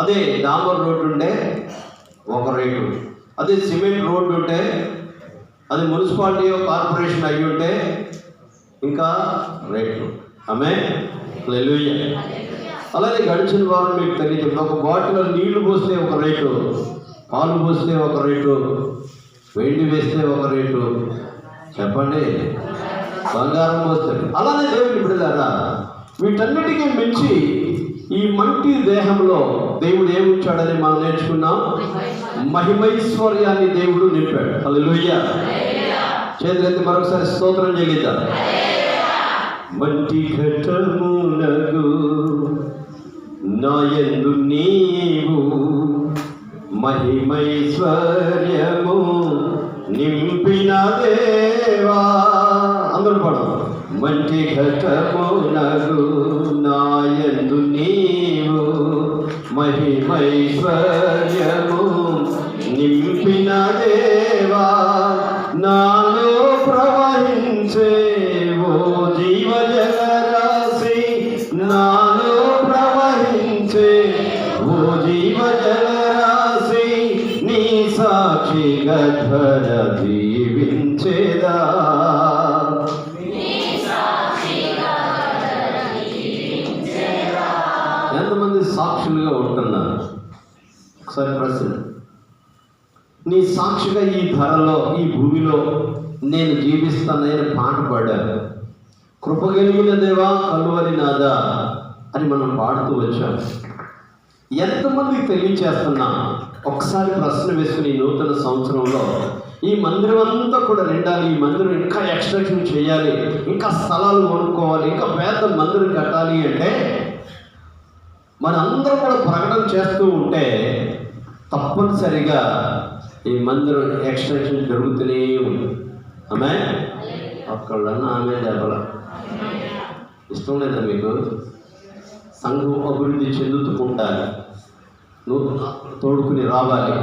అదే డాంబర్ రోడ్డు ఉంటే ఒక రేటు, అదే సిమెంట్ రోడ్డు ఉంటే, అది మున్సిపాలిటీ కార్పొరేషన్ అయ్యి ఉంటే ఇంకా రేట్లు. ఆమేన్, హల్లెలూయా. అలాగే గడిచిన వారం మీకు తెలియదు, ఒక బాటిల్లో నీళ్లు పోస్తే ఒక రేటు, పాలు పోస్తే ఒక రేటు, వెండి వేస్తే ఒక రేటు, చెప్పండి, బంగారం పోస్తే. అలానే దేవుని బిడ్డలారా, వీటన్నిటికీ మించి ఈ మంటి దేహంలో దేవుడు ఏమిచ్చాడని మనం నేర్చుకున్నాం. మహిమైశ్వర్యాన్ని దేవుడు నింపాడు. హల్లెలూయా. చేతులెత్తి మరొకసారి స్తోత్రం చెల్లిద్దాం. మంటి ఘటమునగు నాయందు నీవు మహిమైశ్వర్యము నింపిన దేవా. అందరూ పడు. మంటి ఘటమునగు నాయందు నీవు మహిమైశ్వర్యము నింపిన దేవా. నాలో ప్రవహించే ఓ జీవజలరాశి, నాలో ప్రవహించే ఓ జీవజలరాశి, నీ సాక్షిగా ధర దీవించేదా. ఎంతమంది సాక్షులుగా ఉంటున్నారు? ఒకసారి ప్రశ్న. నీ సాక్షిగా ఈ ధరలో, ఈ భూమిలో నేను జీవిస్తానని పాట పాడాను. కృపగలిగిన దేవా కలువరి నాదా అని మనం పాడుతూ వచ్చాం. ఎంతమందికి తెలియచేస్తున్నా? ఒకసారి ప్రశ్న వేసుకుని ఈ నూతన సంవత్సరంలో ఈ మందిరం అంతా కూడా నిండాలి, ఈ మందిరం ఇంకా ఎక్స్టెన్షన్ చేయాలి, ఇంకా స్థలాలు కొనుక్కోవాలి, ఇంకా పెద్ద మందిరం కట్టాలి అంటే మనందరం కూడా ప్రకటన చేస్తూ ఉంటే తప్పనిసరిగా ఈ మందిరం ఎక్స్టెన్షన్ జరుగుతూనే ఉంది. ఆమేన్. ఒక్కళ్ళన్నా ఆమె దెబ్బల ఇష్టం లేదా మీకు? సంఘం అభివృద్ధి చెందుతుంటారు, నువ్వు తోడుకుని రావాలి,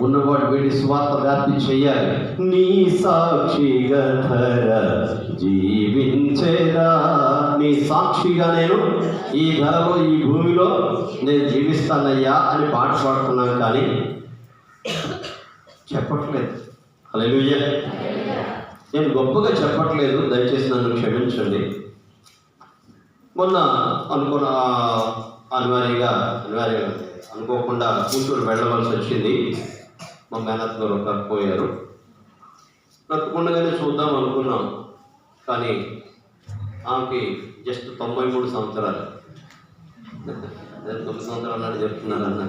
ఉన్నవాడు వీడి స్వార్థ వ్యాప్తి చేయాలి. నీ సాక్షిగా ధర జీవించేదా. నీ సాక్షిగా నేను ఈ ధరలో, ఈ భూమిలో నేను జీవిస్తానయ్యా అని పాట పాడుతున్నాను, కానీ చెప్పట్లేదు. హల్లెలూయా. నేను గొప్పగా చెప్పట్లేదు, దయచేసి నన్ను క్షమించండి. మొన్న అనివార్యంగా అనుకోకుండా గుంటూరు వెళ్ళవలసి వచ్చింది. మా మేనత్ గారు ఒక పోయారు. బ్రతకుండగానే చూద్దాం అనుకున్నాం, కానీ ఆమెకి జస్ట్ 93 సంవత్సరాలు. 9 సంవత్సరాలు అన్నాడు చెప్తున్నారు అన్న.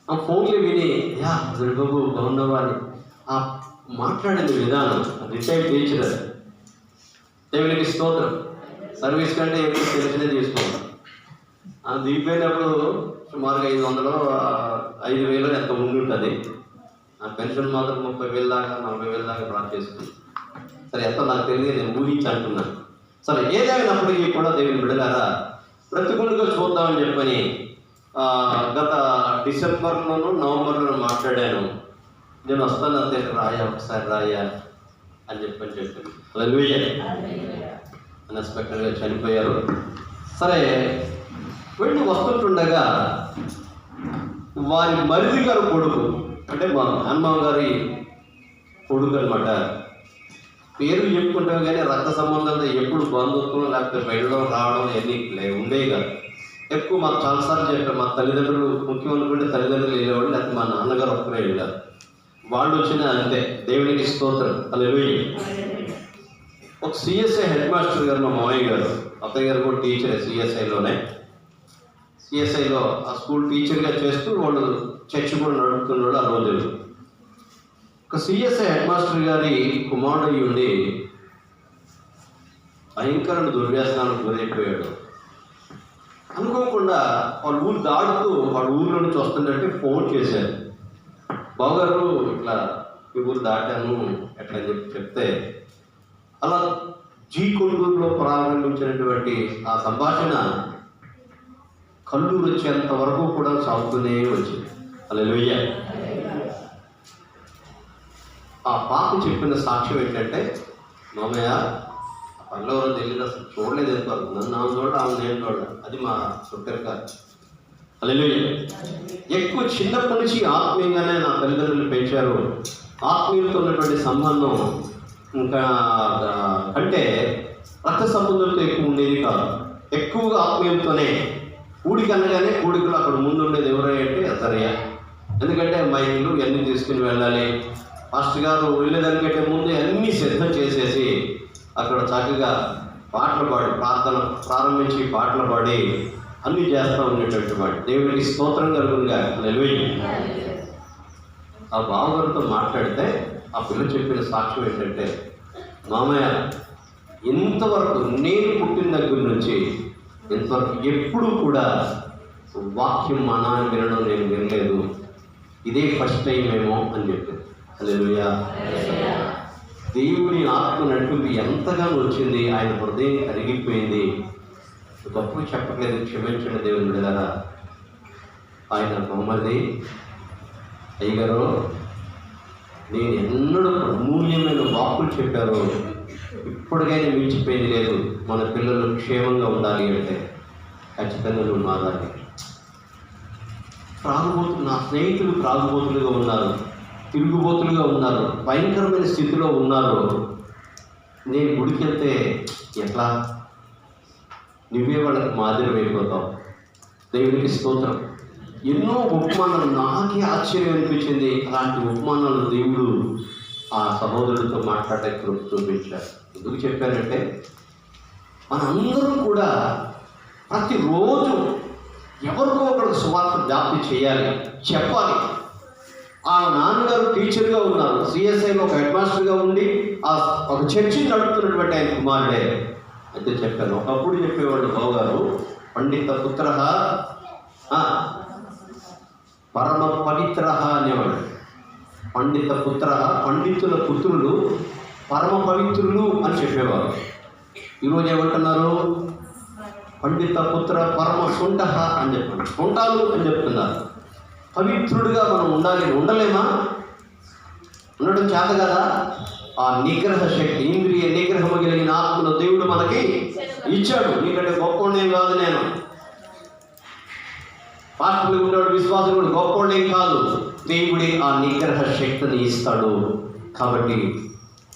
ఆ ఫోన్లు విని యా బాబు బాగున్నావా అని ఆ మాట్లాడిన విధానం, రిటైర్డ్ టీచర్, దేవునికి స్తోత్రం. సర్వీస్ కంటే ఎక్కువ తెలిసినే తీసుకుంటాం. ఆ దిగిపోయినప్పుడు సుమారుగా 500-5,000 ఎంత ఉండి ఉంటుంది. ఆ పెన్షన్ మాత్రం 30,000 దాకా 40,000 దాకా డ్రా చేసుకుంది. సరే, ఎంత నాకు తెలియదు, నేను ఊహించి అంటున్నాను. సరే, ఏదైనప్పటికీ కూడా దేవుని బిడ్డలారా, బ్రతికుండగా చూద్దామని చెప్పని గత డిసెంబర్లోనూ నవంబర్లోనూ మాట్లాడాను. నేను వస్తాను అంతే, రాయా ఒకసారి రాయా అని చెప్పాను. హల్లెలూయా. అన్ఎక్స్పెక్టెడ్గా చనిపోయారు. సరే, వెళ్ళి వస్తుంటుండగా వారి మరిది గారు కొడుకు, అంటే మా హనుమాన్ గారి కొడుకు అనమాట. పేరు చెప్పుకుంటాం కానీ రక్త సంబంధాలతో ఎప్పుడు బంధుత్వం లేకపోతే వెళ్ళడం రావడం ఎన్ని ఉండేవి కాదు. ఎక్కువ మాకు చాలాసార్లు చెప్పారు, మా తల్లిదండ్రులు ముఖ్యం అనుకుంటే తల్లిదండ్రులు వెళ్ళేవాళ్ళు, లేకపోతే మా నాన్నగారు ఒక్కరే వెళ్ళారు. వాళ్ళు వచ్చినా అంతే. దేవునికి స్తోత్రం. హల్లెలూయా. ఒక సిఎస్ఐ హెడ్ మాస్టర్ గారు, మా మామయ్య గారు, అత్తయ్య గారు కూడా టీచరే సిఎస్ఐలోనే. సిఎస్ఐలో ఆ స్కూల్ టీచర్గా చేస్తూ వాళ్ళు చర్చ్ కూడా నడుపుతున్నాడు ఆ రోజులు. ఒక సిఎస్ఐ హెడ్ మాస్టర్ గారి కుమారుడు ఉండి భయంకరమైన దుర్వ్యసనాలకు గురైపోయాడు. అనుకోకుండా వాళ్ళ ఊరు దాడుతూ వాళ్ళ ఊరిలో నుంచి వస్తుందంటే ఫోన్ చేశారు. బావగారు ఇట్లా ఈ ఊరు దాటాను ఎట్లా చెప్తే, అలా కొల్లూరులో ప్రారంభించినటువంటి ఆ సంభాషణ కల్లూరు వచ్చేంత వరకు కూడా సాగుతూనే వచ్చింది. హల్లెలూయా. ఆ పాప చెప్పిన సాక్ష్యం ఏంటంటే, మామయ్య పనిలో ఎవరో తెలియదు, అసలు చూడలేదు, నన్ను ఆమె చూడ, ఆమె నేను చూడ, అది మా చుట్టరికారు. హల్లెలూయా. ఎక్కువ చిన్నప్పటి నుంచి ఆత్మీయంగానే నా తల్లిదండ్రులు పెంచారు. ఆత్మీయులతో ఉన్నటువంటి సంబంధం ఇంకా అంటే రక్త సంబంధంతో ఎక్కువ ఉండేది కాదు. ఎక్కువగా ఆత్మీయులతోనే. కూడికి అనగానే కూడికలు అక్కడ ముందు ఉండేది ఎవరై అంటే అసరయ్య. ఎందుకంటే మైకులు ఇవన్నీ తీసుకుని వెళ్ళాలి. పాస్టర్ గారు వెళ్ళేదానికంటే ముందు అన్నీ సిద్ధం చేసేసి అక్కడ చక్కగా పాటలు పాడి ప్రార్థన ప్రారంభించి పాటలు పాడి అన్నీ చేస్తూ ఉండేటట్టు వాడు. దేవుడికి స్తోత్రం కలుగునుగా. హల్లెలూయా. ఆ బావగారితో మాట్లాడితే ఆ పిల్ల చెప్పిన సాక్ష్యం ఏంటంటే, మామయ్య ఇంతవరకు నేను పుట్టిన దగ్గర నుంచి ఇంతవరకు ఎప్పుడూ కూడా వాక్యం మా నాన్న వినడం నేను వినలేదు, ఇదే ఫస్ట్ టైం ఏమో అని చెప్పారు. హల్లెలూయా. దేవుని ఆత్మ నడిపి ఎంతగానో వచ్చింది. ఆయన హృదయం కరిగిపోయింది. గొప్ప చెప్పట్లేదు, క్షమించండి దేవుని బిడ్డలారా. ఆయన బొమ్మది అయ్యగారు నేను ఎన్నడూ అమూల్యమైన వాక్కులు చెప్పారు, ఇప్పటికైనా మించిపోయింది లేదు. మన పిల్లలు క్షేమంగా ఉండాలి అంటే ఖచ్చితంగా నువ్వు మారాలి. నా స్నేహితులు త్రాగుబోతులుగా ఉన్నారు, తిరుగుబోతులుగా ఉన్నారు, భయంకరమైన స్థితిలో ఉన్నారు. నేను గుడికి వెళ్తే ఎట్లా? నువ్వే వాళ్ళకి మాదిరి అయిపోతావు. దేవునికి స్తోత్రం. ఎన్నో ఉపమానాలు నాకే ఆశ్చర్యం అనిపించింది. అలాంటి ఉపమానాలు దేవుడు ఆ సహోదరుడితో మాట్లాడే కృప చూపించారు. ఎందుకు చెప్పారంటే, మనందరం కూడా ప్రతిరోజు ఎవరికో ఒకరికి సువార్త వ్యాప్తి చేయాలి, చెప్పాలి. ఆ నాన్నగారు టీచర్గా ఉన్నారు, సిఎస్ఐలో ఒక హెడ్ మాస్టర్గా ఉండి ఒక చర్చిని నడుపుతున్నటువంటి ఆయన కుమారుడే. అయితే చెప్పాను, ఒకప్పుడు చెప్పేవాళ్ళు బావగారు, పండిత పుత్ర పరమ పవిత్ర అనేవాడు. పండిత పుత్ర, పండితుల పుత్రులు పరమ పవిత్రులు అని చెప్పేవారు. ఈరోజు ఏమంటున్నారు? పండిత పుత్ర పరమ సుంఠ అని చెప్పారు, సుంఠాలు అని చెప్తున్నారు. పవిత్రుడిగా మనం ఉండాలి. ఉండలేమా? ఉండడం చేత కదా. ఆ నిగ్రహ శక్తి, ఇంద్రియ నిగ్రహము కలిగిన ఆత్మను దేవుడు మనకి ఇచ్చాడు. నీకంటే గొప్పవాడేం కాదు నేను. పాస్టర్లు ఉండేవాడు, విశ్వాసం కూడా గొప్పవాడేం కాదు. దేవుడే ఆ నిగ్రహ శక్తిని ఇస్తాడు. కాబట్టి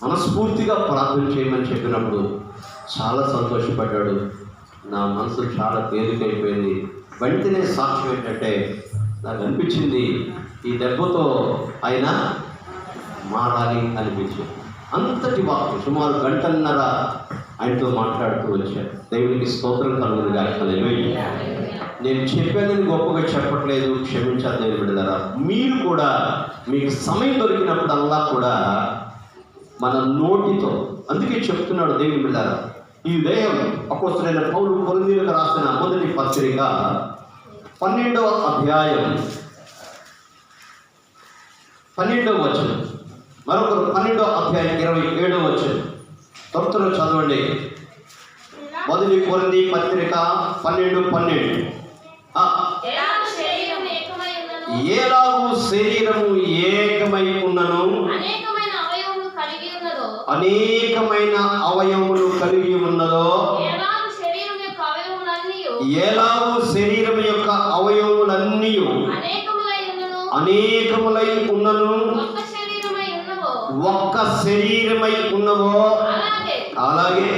మనస్ఫూర్తిగా ప్రార్థన చేయమని చెప్పినప్పుడు చాలా సంతోషపడ్డాడు. నా మనసు చాలా తేలికైపోయింది. వెంటనే సాక్ష్యం ఏంటంటే, నాకు అనిపించింది ఈ దెబ్బతో ఆయన మారాలి అనిపించింది. అంతటి వాక్యం సుమారు గంటన్నర ఆయనతో మాట్లాడుతూ వచ్చాను. దేవునికి స్తోత్రం కలుగునుగా. హల్లెలూయా. నేను చెప్పానని గొప్పగా చెప్పట్లేదు, క్షమించాలి దేవుని బిడ్డలారా. మీరు కూడా మీకు సమయం దొరికినప్పుడల్లా కూడా మన నోటితో, అందుకే చెప్తున్నాడు దేవుని బిడ్డలారా, ఈ ఉదయం అపోస్తలుడైన పౌలు కొరింథీయులకు రాసిన మొదటి పత్రిక 12వ అధ్యాయం 12వ వచనం, మరొకరు 12వ అధ్యాయం 27వ వచనం. త్వరలో చదవండి. మొదటి కొరింథీ పత్రిక 12:12. ఏలాగు శరీరము ఏకమై ఉన్నను, అనేకమైన అవయవములు కలిగి ఉన్నదో, ఏలాగు శరీరం యొక్క అవయవములన్నీ అనేకములై ఉన్నను, ఒక్క శరీరమై ఉన్నవో అలాగే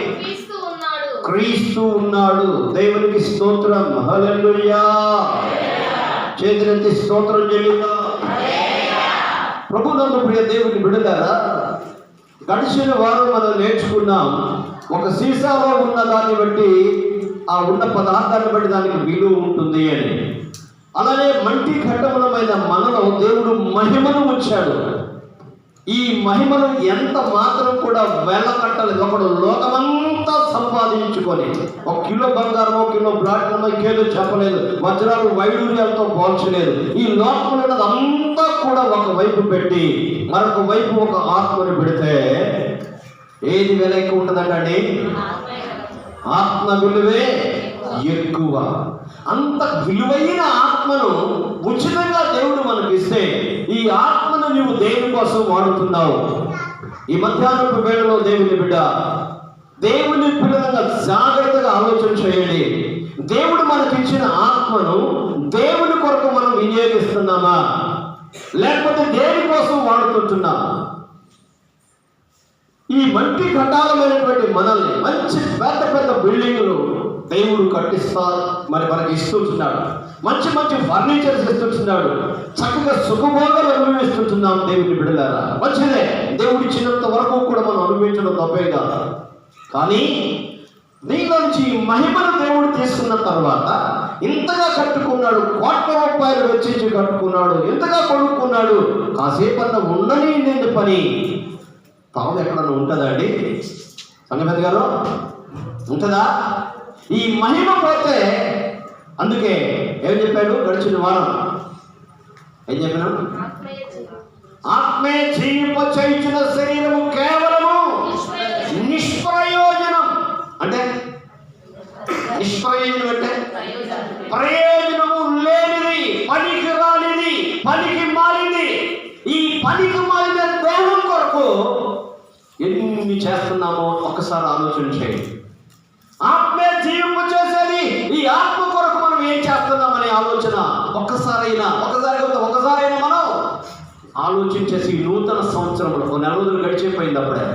క్రీస్తు ఉన్నాడు. దేవునికి స్తోత్రం. హల్లెలూయా. చేతులెత్తి స్తోత్రం చెల్లిద్దాం. ప్రభునందు ప్రియ దేవుని బిడ్డలారా, గడిచిన వారం మనం నేర్చుకున్నాం, ఒక సీసాలో ఉన్న దాన్ని బట్టి, ఆ ఉన్న పదార్థాన్ని బట్టి దానికి విలువ ఉంటుంది అని. అలానే మంటి ఘట్టములమైన మనలో దేవుడు మహిమను ఉంచాడు. ఈ మహిమను ఎంత మాత్రం కూడా వేల కట్టలేదు. ఒకడు లోకమంతా సంపాదించుకొని 1 కిలో బంగారం, 1 కిలో ప్లాటినం ఇంకేదో చెప్పలేదు, వజ్రాలు వైడూర్యాలతో పోల్చలేదు. ఈ లోకంలో అంతా కూడా ఒక వైపు పెట్టి మరొక వైపు ఒక ఆత్మను పెడితే ఏది విల ఎక్కువ ఉంటుందండి? ఆత్మ విలువే ఎక్కువ. అంత విలువైన ఆత్మను ఉచితంగా దేవుడు మనకి ఇస్తే, ఈ ఆత్మను నీవు దేవుని కోసం వాడుతున్నావు. ఈ మధ్యాహ్నపు వేళలో దేవుని బిడ్డ, దేవుని పిల్లలుగా జాగ్రత్తగా ఆలోచన చేయండి. దేవుడు మనకిచ్చిన ఆత్మను దేవుడు వినియోగిస్తున్నామా, లేకపోతే దేనికోసం వాడుకుంటున్నామా? ఈ మట్టి ఘటాలమైనటువంటి మనల్ని మంచి పెద్ద పెద్ద బిల్డింగులు దేవుడు కట్టిస్తా మనకి ఇస్తుంటున్నాడు. మంచి మంచి ఫర్నిచర్స్ ఇస్తుంటున్నాడు. చక్కగా సుఖభోగాలు అనుభవిస్తుంటున్నాం. దేవుని బిడ్డలారా, మంచిదే. దేవుడు ఇచ్చినంత వరకు కూడా మనం అనుభవించడం తప్పే కాదు. కానీ దీనిలో నుంచి మహిమను దేవుడు తీసుకున్న తర్వాత ఇంతగా కట్టుకున్నాడు, కోట్ల రూపాయలు వెచ్చించి కట్టుకున్నాడు, ఇంతగా కొనుక్కున్నాడు. కాసేపన్న ఉండని నేను పని తాము ఎక్కడన్నా ఉంటుందా అండి సంగపతి గారు? ఉంటుందా? ఈ మహిమ పోతే, అందుకే ఏం చెప్పాడు గడిచిన వారం? ఏం చెప్పినా? ఆత్మే జీవింపచేయుచున్న శరీరము కేవలము నిష్ప్రయోజనం. అంటే నిష్ప్రయోజనం అంటే ప్రయోజనము లేనిది, పనికి రానిది, పనికి మాలింది. ఈ పనికి మాలిన దేహం కొరకు ఎన్ని చేస్తున్నామో ఒక్కసారి ఆలోచన చేయండి. ఆత్మే జీవింప చేసేది ఈ ఆత్మ కొరకు మనం ఏం చేస్తున్నామనే ఆలోచన ఒక్కసారైనా మనం ఆలోచించేసి నూతన సంవత్సరంలో 4 రోజులు గడిచిపోయింది. అప్పుడే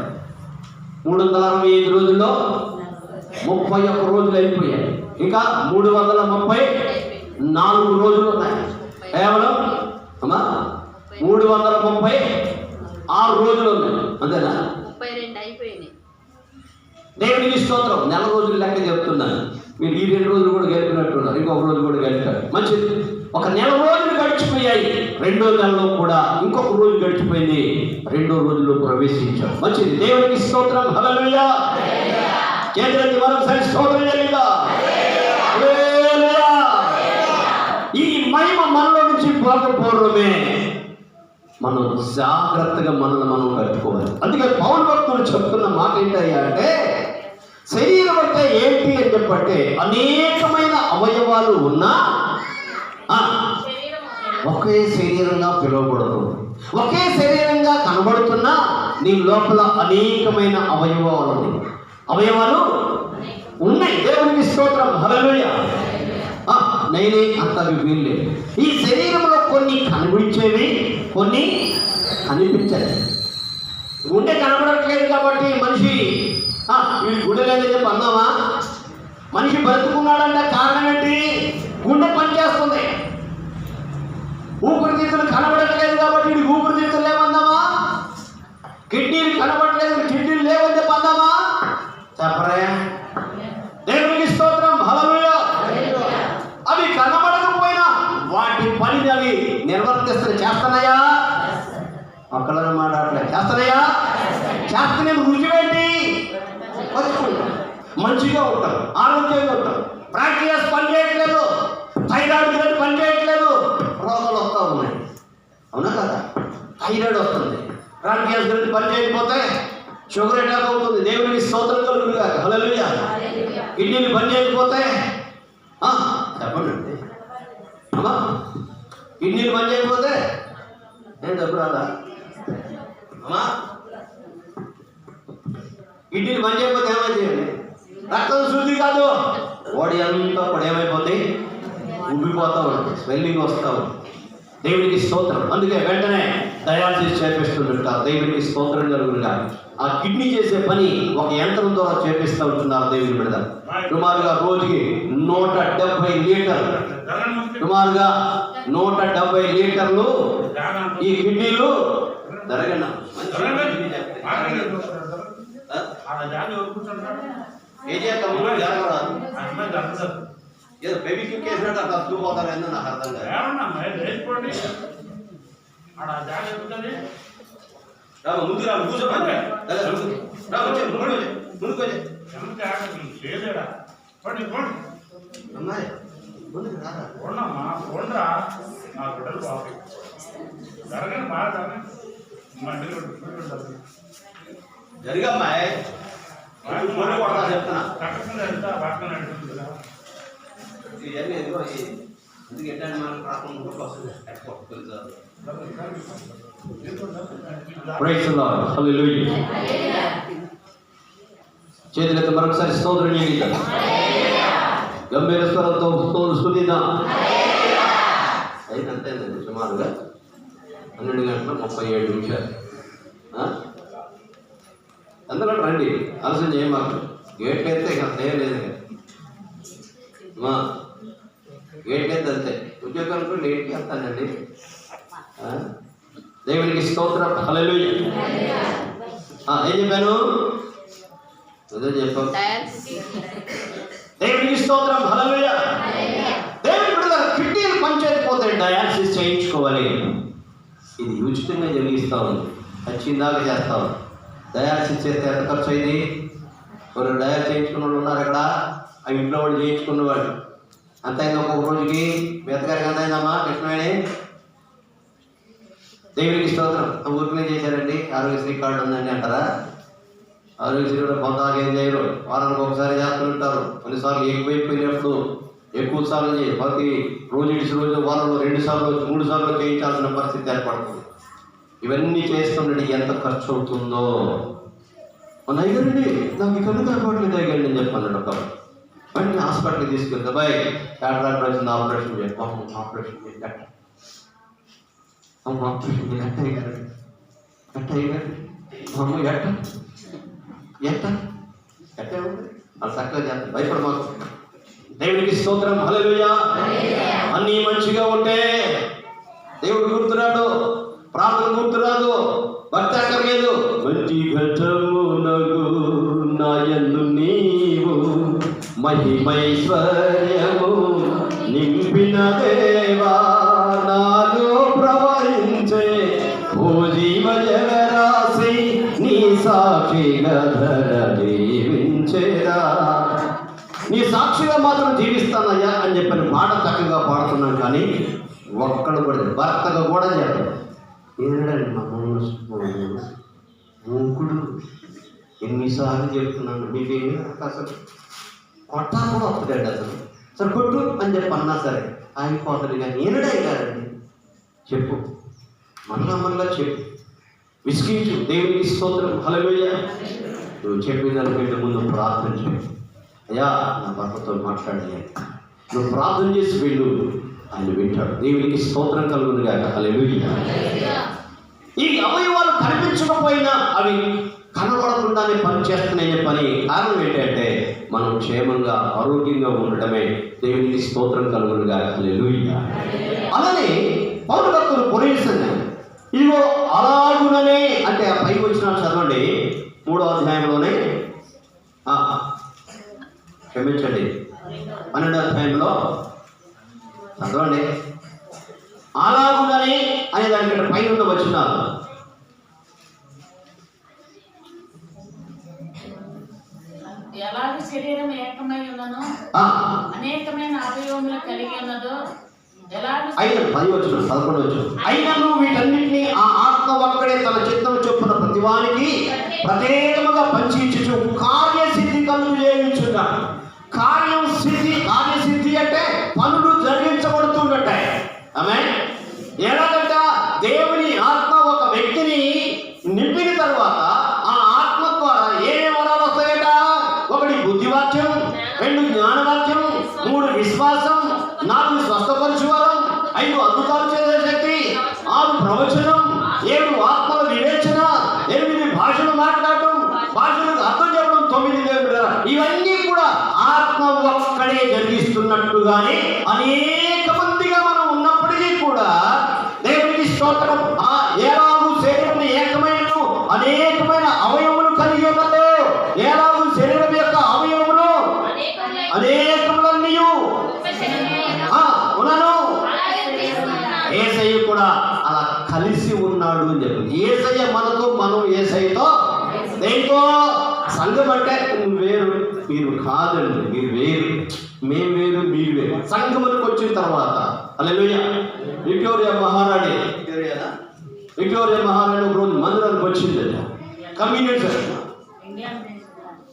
365 రోజుల్లో 31 రోజులు అయిపోయాయి. ఇంకా 334 రోజులు ఉన్నాయి. కేవలం 336 రోజులు ఉన్నాయి. అంతేనా? 32 అయిపోయినాయి. దేవునికి స్తోత్రం. 4 రోజులు లెక్క చెప్తున్నాను. మీరు ఈ 2 రోజులు కూడా గెలిపినట్టున్నారు. ఇంకొక రోజు కూడా గెలిపారు. మంచిది. ఒక 4 రోజులు గడిచిపోయాయి. 2వ నెలలో కూడా ఇంకొక రోజు గడిచిపోయింది. 2వ రోజులో ప్రవేశించాం. మంచిది. దేవునికి స్తోత్రం. హల్లెలూయా. కేంద్రానికి మరొకసారి స్తోత్రం చెల్లిందా? హల్లెలూయా. ఈ మహిమ మనలో నుంచి పోకపోవడమే మనం జాగ్రత్తగా మనం కట్టుకోవాలి. అందుకే పౌలు భక్తులు చెప్తున్న మాట ఏంటయ్యా అంటే, శరీరం అంటే ఏంటి అని చెప్పంటే అనేకమైన అవయవాలు ఉన్నా ఒకే శరీరంగా పిలువబడుతుంది. ఒకే శరీరంగా కనబడుతున్నా నీ లోపల అనేకమైన అవయవాలు ఉన్నాయి. దేవునికి స్తోత్రం. హల్లెలూయా. నేనే అంత వీళ్ళే. ఈ శరీరంలో కొన్ని కనిపించేవి, కొన్ని కనిపించాయి. గుండె కనబడట్లేదు కాబట్టి మనిషి వీళ్ళు గుండె లేదని చెప్పి అన్నామా? మనిషి బ్రతుకున్నాడంటే కారణం ఏంటి? గుండె పనిచేస్తుంది. ఊపిరితిత్తులు కనబడట్లేదు కాబట్టి వీడికి ఊపిరితిత్తులు లేవన్నామా? కిడ్నీలు కనబడట్లేదు, కిడ్నీలు లేవని చెప్పి అన్నామా? చెప్పరే? దేవునికి స్తోత్రం. హల్లెలూయా. అవి కనబడకపోయినా వాటి పనిని అవి చేస్తున్నాయా? అక్కడనే మాట్లాడలేదు. చేస్తున్నాయా? చేస్తనే రుచి ఏంటి? మంచిగా ఉంటాం, ఆరోగ్యంగా ఉంటాం. ప్రాక్టీస్ పని చేయట్లేదు, థైరాయిడ్ గ్రంథి పని చేయట్లేదు, రోగాలు వస్తూ ఉన్నాయి. అవునా కదా? థైరాయిడ్ వస్తుంది, ప్రాక్టీస్ గ్రంథి పని చేయకపోతే షుగర్ అటాక్ అవుతుంది. దేవునికి స్తోత్రం కలుగునుగా. హల్లెలూయా. కిడ్నీలు పని చేయకపోతే చెప్పండి అమ్మా, కిడ్నీలు పని చేయకపోతే నేను డబ్బు రాదా అమ్మా? కిడ్నీలు పని చేయకపోతే ఏమైంది? రక్తం శుద్ధి కాదు, బాడీ అంతా కూడా ఏమైపోతుంది? ఉబ్బిపోతూ ఉంటుంది, స్వెల్లింగ్ వస్తూ ఉంటుంది. దేవునికి స్తోత్రం. అందుకే వెంటనే డయాలసిస్ చేపిస్తుంటారు. దేవునికి స్తోత్రం కలుగునుగా. ఆ కిడ్నీ చేసే పని ఒక యంత్రం ద్వారా చేపిస్తూ ఉంటున్నారు. దేవుని బిడ్డ సుమారుగా రోజుకి 170 లీటర్లు, సుమారుగా 170 లీటర్లు ఈ కిడ్నీలు జరగండి. ఏదో బేబీకి కేసినట్టు అట్లా చూపోతారు. ఏందో నాకు అర్థం కాదు. ముందు రా, కూర్చోండి. అమ్మాయి ముందుకు జరిగమ్మాయి చెప్తున్నా. ఇవన్నీ ఎందుకు ఎందుకు ఎట్లా మనం రాకుండా వస్తుంది. చేతులతో మరొకసారి స్తోత్రం చేద్దాం. గంభీర స్వరంతో స్తుతిద్దాం. అయినంతే. 7:37 అందులో రండి, ఆలోచన చేయమాకు. గేట్లు అయితే ఇక అంతే లేదు, గేట్లు అయితే అంతే. ఉద్యోగాలకు లేట్కి వెళ్తానండి. దేవునికి స్తోత్రం, హల్లెలూయా. ఏం చెప్పాను? అదే చెప్పాను. దేవునికి స్తోత్రం, హల్లెలూయా. దేవుని బిడ్డలారా, కిడ్నీలు పనిచేయకపోతే డయాలసిస్ చేయించుకోవాలి. ఇది ఉచితంగా జరిగిస్తూ ఉంది, ఖచ్చితంగా చేస్తా ఉంది. డయాలసిస్ చేస్తే ఎంత ఖర్చు అయింది? ఎవరు డయాలసిస్ చేయించుకున్న వాళ్ళు ఉన్నారు ఇక్కడ? ఆ ఇంట్లో వాళ్ళు చేయించుకున్నవాళ్ళు అంత అయింది. ఒక్కొక్క రోజుకి బెత్తగారికి ఎంత అయిందమ్మా కృష్ణవేణి? దేవునికి స్తోత్రం. ఊరికనే చేశారండి, ఆరోగ్యశ్రీ కార్డు ఉందండి అంటారా? ఆరోగ్యశ్రీ కూడా కొంతగా ఏం చేయరు, వారానికి ఒకసారి చేస్తుంటారు. కొన్నిసార్లు ఎక్కువైపోయినప్పుడు ఎక్కువ సార్లు ప్రతి రోజు ఇడిచి రోజు వారంలో 2 సార్లు 3 సార్లు చేయించాల్సిన పరిస్థితి ఏర్పడుతుంది. ఇవన్నీ చేస్తుండీ ఎంత ఖర్చు అవుతుందో. మన అయ్యారండి, నాకు కన్ను కనపడలేదు అయ్యారండి అని చెప్పాను. ఒక వెంటనే హాస్పిటల్కి తీసుకెళ్తే బాయ్ క్యాటరాక్ట్ వచ్చింది, ఆపరేషన్ చేయాలి. ఆపరేషన్ చేయాలి, ఆపరేషన్ చేయాలి. ఎట్ట అయ్యారు అమ్మ, ఎట్ట ఉంది అది చక్కగా చేస్తాను, భయపడ మాకు. దేవునికి స్తోత్రం, హల్లెలూయా. అన్నీ మంచిగా ఉంటే దేవుడు గుర్తురాడు, ప్రార్థన గుర్తురాదు, భక్తి అక్కర్లేదు. మంచి ఘటమునగు నాయందు నీవు మహిమైశ్వర్యము నింపిన దేవా, నాలో ప్రవహించే ఓ జీవ జలరాశి నీ సాక్షిగా ధర దీవించేదా. నీ సాక్షిగా మాత్రం జీవిస్తానయ్యా అని చెప్పిన పాట చక్కగా పాడుతున్నాం. కానీ ఒక్కడు కూడా భర్తగా కూడా చెప్పాడు. ఏనండి మా మూకుడు ఎన్నిసార్లు చెప్తున్నాను, మీకేమి అసలు కొట్టా కూడా వస్తుందండి. అసలు సరే కొట్టు అని చెప్పి అన్నా సరే ఆగిపోతుంది. కానీ ఏనడే కాదండి, చెప్పు, మళ్ళా చెప్పు, విసిగించు. దేవునికి స్తోత్రం, హల్లెలూయా. నువ్వు చెప్పేదాని కంటే ముందు ప్రార్థన చేయి. అయ్యా నా భర్తతో మాట్లాడాలి, నువ్వు ప్రార్థన చేసి వెళ్ళు, ఆయన వింటాడు. దేవునికి స్తోత్రం కలుగును గాక, హల్లెలూయా. ఈ అవయవాలు కనిపించకపోయినా అవి కనబడకుండానే పనిచేస్తున్నాయి పని. కారణం ఏంటంటే మనం క్షేమంగా ఆరోగ్యంగా ఉండటమే. దేవునికి స్తోత్రం కలుగును గాక, హల్లెలూయా. అలానే పౌలు భక్తులు కొరింథీయులకు ఇదిగో అలాగుననే అంటే ఆ పైకి వచ్చిన చదవండి 3వ అధ్యాయంలోనే, క్షమించండి 12వ అధ్యాయంలో చదవండి. అలాగునని అనే దానికంటే పైన ఉన్న వచనాలు ఎలాగ శరీరం ఏకమై ఉన్నదో అనేకమైన అవయవములు కలిగి ఉన్నదో అయినా 10 వచనం 11 వచనం అయినను వీటన్నిటినీ ఆ ఆత్మ ఒక్కడే తన చిత్తం చొప్పున ప్రతివానికి ప్రత్యేకముగా పంచిచ్చుచు కార్యసిద్ధి కలుగు చేయించున్నాడు. కార్యసిద్ధి అంటే పనులు జరిగించబడుతుండట. ఆమేన్. ఎలాగంట దేవుని ఆత్మ ఒక వ్యక్తిని నింపిన తర్వాత ఆ ఆత్మ ద్వారా ఏమేమి వరాలు వస్తాయట? 1 బుద్ధివాక్యం, 2 జ్ఞానవాక్యం, 3 విశ్వాసం, 4 స్వస్థపరచు వరం, 5 అద్భుతాలు చేసే శక్తి, 6 ప్రవచనం, 7 ఆత్మల వివేచన, 8 భాషలు మాట్లాడటం, భాషలకు అర్థం చెప్పడం, 9 ఇవన్నీ కూడా ఆత్మ ఒక్కడే జరిగిస్తున్నట్టుగానే అనేక మందిగా మనం ఉన్నప్పటికీ కూడా దేవునికి స్తోత్రం. ఎలాగూ శరీరం ఏకమైన అనేకమైన అవయవములు కలిగి ఉన్నదో, ఎలాగూ శరీరం యొక్క అవయవములు అనేకములన్నీ ఉన్నాను. యేసయ్య కూడా అలా కలిసి ఉన్నాడు అని చెప్పి. యేసయ్య మనతో, మనం యేసయ్యతో. దేంతో? సంఘం అంటే వేరు, మీరు కాదండి, మీరు వేరు, మేము వేరు, మీరు వేరు. సంఘములకు వచ్చిన తర్వాత హల్లెలూయా. విక్టోరియా మహారాణి ఒక రోజు మందిరానికి వచ్చింది. కమ్యూనియన్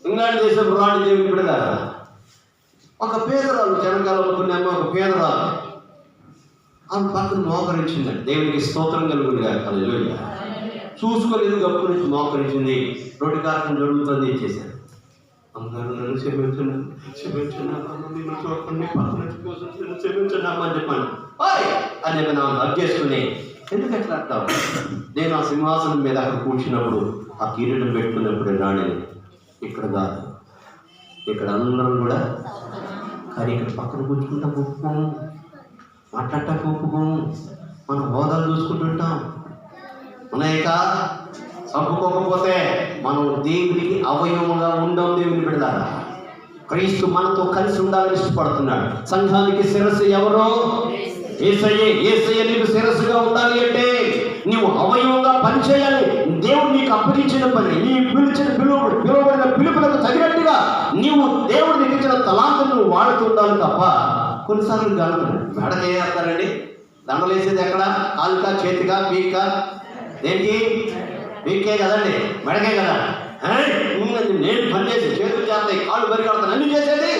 ఇంగ్లాండ్ దేశం రాణి దేవుని బిడ్డలారా, ఒక పేదరాలు, జనకాలం పుణ్యమ్మ, ఒక పేదరాలు ఆమె పక్కన మోకరించిందండి. దేవునికి స్తోత్రం కలుగును గాక, హల్లెలూయా. చూసుకోలేదు, గప్పు నుంచి మోకరించింది. రొట్టె కార్యక్రమం జరుగుతుంది, ఇచ్చేసారు. అమ్మగారు నన్ను క్షమించండి చూడండి, క్షమించండి అమ్మ అని చెప్పాను. అని చెప్పి నా హక్ చేసుకుని ఎందుకు ఎట్లా అంటావు? నేను ఆ సింహాసనం మీద అక్కడ కూర్చున్నప్పుడు ఆ కిరీటం పెట్టుకున్నప్పుడు రాణిని ఇక్కడ కాదు, ఇక్కడ అందరం కూడా, కానీ ఇక్కడ పక్కన కూర్చుకుంటా ఒప్పుకోము, మాట్లాడటా ఒప్పుకోము, మన హోదాలు చూసుకుంటుంటాం. ఉన్నాయిక చంపుకోకపోతే మనం దేవునికి అవయవముగా ఉండం. దేవుని బిడ్డలారా, క్రీస్తు మనతో కలిసి ఉండాలని ఇష్టపడుతున్నాడు. సంఘానికి శిరస్సు ఎవరో? యేసయ్యే. యేసయ్య నీకు శిరస్సుగా ఉండాలి అంటే నీవు అవయవంగా పనిచేయాలి. దేవుడు నీకు అప్పగించిన పని, నీ పిలువబడిన పిలుపులకు తగినట్టుగా నీవు దేవుడు నీకు ఇచ్చిన తలాంతును నువ్వు వాడుతూ ఉండాలి తప్ప కొన్నిసార్లు గణపడు మెడకి ఏం వేస్తారండి? దండలు వేసేది ఎక్కడ? కాలుకా, చేతికా, పీక? దేనికి? పీకే కదండి, మెడకే కదా. నేను పని చేసి చేతులు చేస్తాయి, కాళ్ళు పరిగెడతాను, అన్ని చేసేది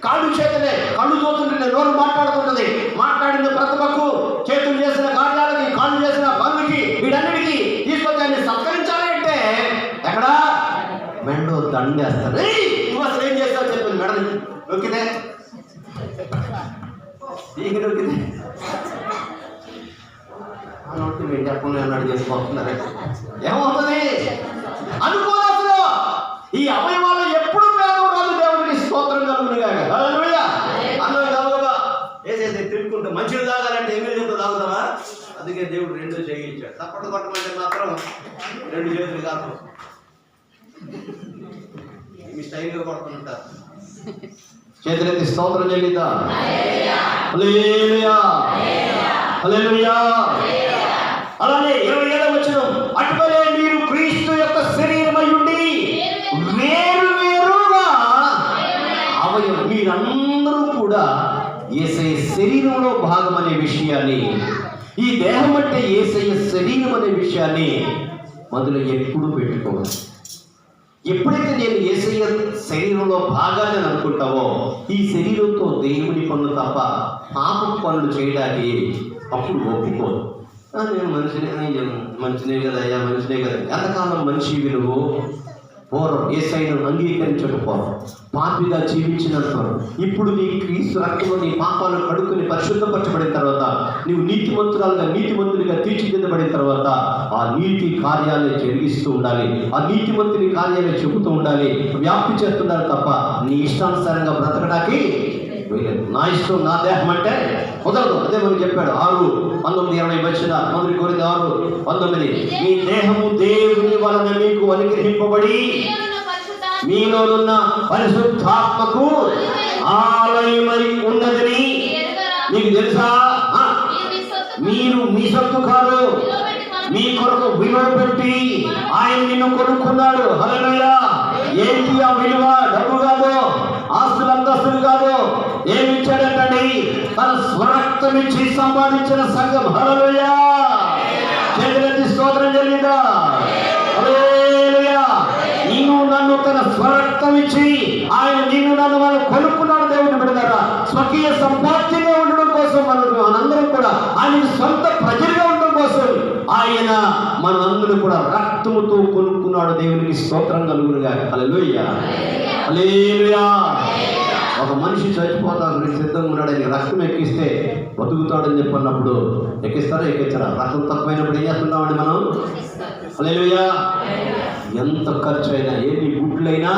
కాళ్ళు చేతులే. కళ్ళు చూస్తుంటే నోరు మాట్లాడుతుంటది, మాట్లాడిన ప్రతిభకు, చేతులు చేసిన కార్యాలకి, కాళ్ళు చేసిన పనులకి, వీటన్నిటికీ తీసుకొచ్చి అన్ని సత్కరించాలి అంటే ఎక్కడ? మెండో దండేస్తారు. నువ్వు అసలు ఏం చేస్తావు చెప్పింది మెడ నొక్కితే ఈగ నొక్కితే నొక్కి మీరు చెప్పండి అన్నాడు చేసుకుంటున్నారే. ఏమవుతుంది అనుకోదు అసలు. ఈ అవయవాలు ఎప్పుడు పేదవు కాదు. దేవుడికి స్తోత్రం కలుగునుగా. హల్లెలూయా. అందరూ కలుగుగా వేసేసి తిట్టుకుంటూ మంచిగా తాగాలంటే ఎమ్మెల్యేతో తాగుతావా? అందుకే దేవుడు 2 చేయించాడు. తప్పట్టు కొట్టమంటే మాత్రం 2 చేతులు కాదు, మీ స్టైల్గా కొడుతుంటారు. చేతులెత్తి స్తోత్రం చెల్లిద్దా. హల్లెలూయా, హల్లెలూయా. అలానే 27వ వచనం, అటువలే మీరు క్రీస్తు యొక్క శరీరమై ఉండి వేరు వేరుగా అవయవం, మీరందరూ కూడా యేసయ్య శరీరంలో భాగం అనే విషయాన్ని, ఈ దేహం అంటే యేసయ్య శరీరం అనే విషయాన్ని మొదలు ఎప్పుడు పెట్టుకోవాలి. ఎప్పుడైతే నేను యేసయ్య శరీరంలో భాగాన్ని అనుకుంటావో ఈ శరీరంతో దేవుని పనులు తప్ప పాప పనులు చేయడానికి అప్పుడు ఒప్పుకోదు. నేను మనిషినే కదా అయ్యా, మనిషినే కదా. ఎంతకాలం మనిషి విలువ పూర్వం యేసయ్యను అంగీకరించకపోవడం, పాపిగా జీవించినంత. ఇప్పుడు నీ క్రీస్తు రక్తంలో నీ పాపాలను కడుక్కుని పరిశుద్ధపరచబడిన తర్వాత నీవు నీతిమంతుడిగా తీర్చిదిద్దబడిన తర్వాత ఆ నీతి కార్యాలే జరిగిస్తూ ఉండాలి. ఆ నీతిమంతుని కార్యాలే చెబుతూ ఉండాలి, వ్యాప్తి చేస్తుండాలి తప్ప నీ ఇష్టానుసారంగా బ్రతకడానికి నా ఇష్టం, నా దేహం అంటే కుదరదు. అదే మనం చెప్పాడు 6:19-20 వచ్చిన 1 కొరింథీ 6:19, మీ దేహము దేవుని వలన మీకు అనుగ్రహింపబడి మీలోనున్న పరిశుద్ధాత్మకు ఆలయమై ఉన్నదని మీకు తెలుసా? మీరు మీ సొత్తు కాదు, మీ కొరకు విలువ పెట్టి ఆయన నిన్ను కొనుక్కున్నాడు. హల్లెలూయా. ఏంటి ఆ విలువ? డబ్బు కాదు, ఆస్తులు అంతస్తులు కాదు. ఏమి ఇచ్చాడంటండి? తన స్వరక్తం ఇచ్చి సంపాదించిన సంఘం. హల్లెలూయా. చేతులెత్తి స్తోత్రం జరిగిందా? హల్లెలూయా. నిన్ను నన్ను తన స్వరక్తం ఇచ్చి ఆయన నిన్ను నన్ను మనం కొనుక్కున్నాడు. దేవుని బిడ్డలారా, స్వకీయ సంపాద్యంగా ఉండడం కోసం మనందరం కూడా ఆయన సొంత ప్రజలుగా ఉండడం కోసం ఆయన మనందరూ కూడా రక్తముతో కొనుక్కున్నాడు. దేవునికి స్తోత్రం కలుగునుగా. హల్లెలూయా, హల్లెలూయా. ఒక మనిషి చచ్చిపోతాడు, సిద్ధంగా ఉన్నాడు, ఆయన రక్తం ఎక్కిస్తే బతుకుతాడని చెప్పినప్పుడు ఎక్కిస్తారా? ఎక్కించారా? రక్తం తక్కువైనప్పుడు ఏం చేస్తున్నామండి మనం? హల్లెలూయా. ఎంత ఖర్చు అయినా, ఎన్ని గుడ్లైనా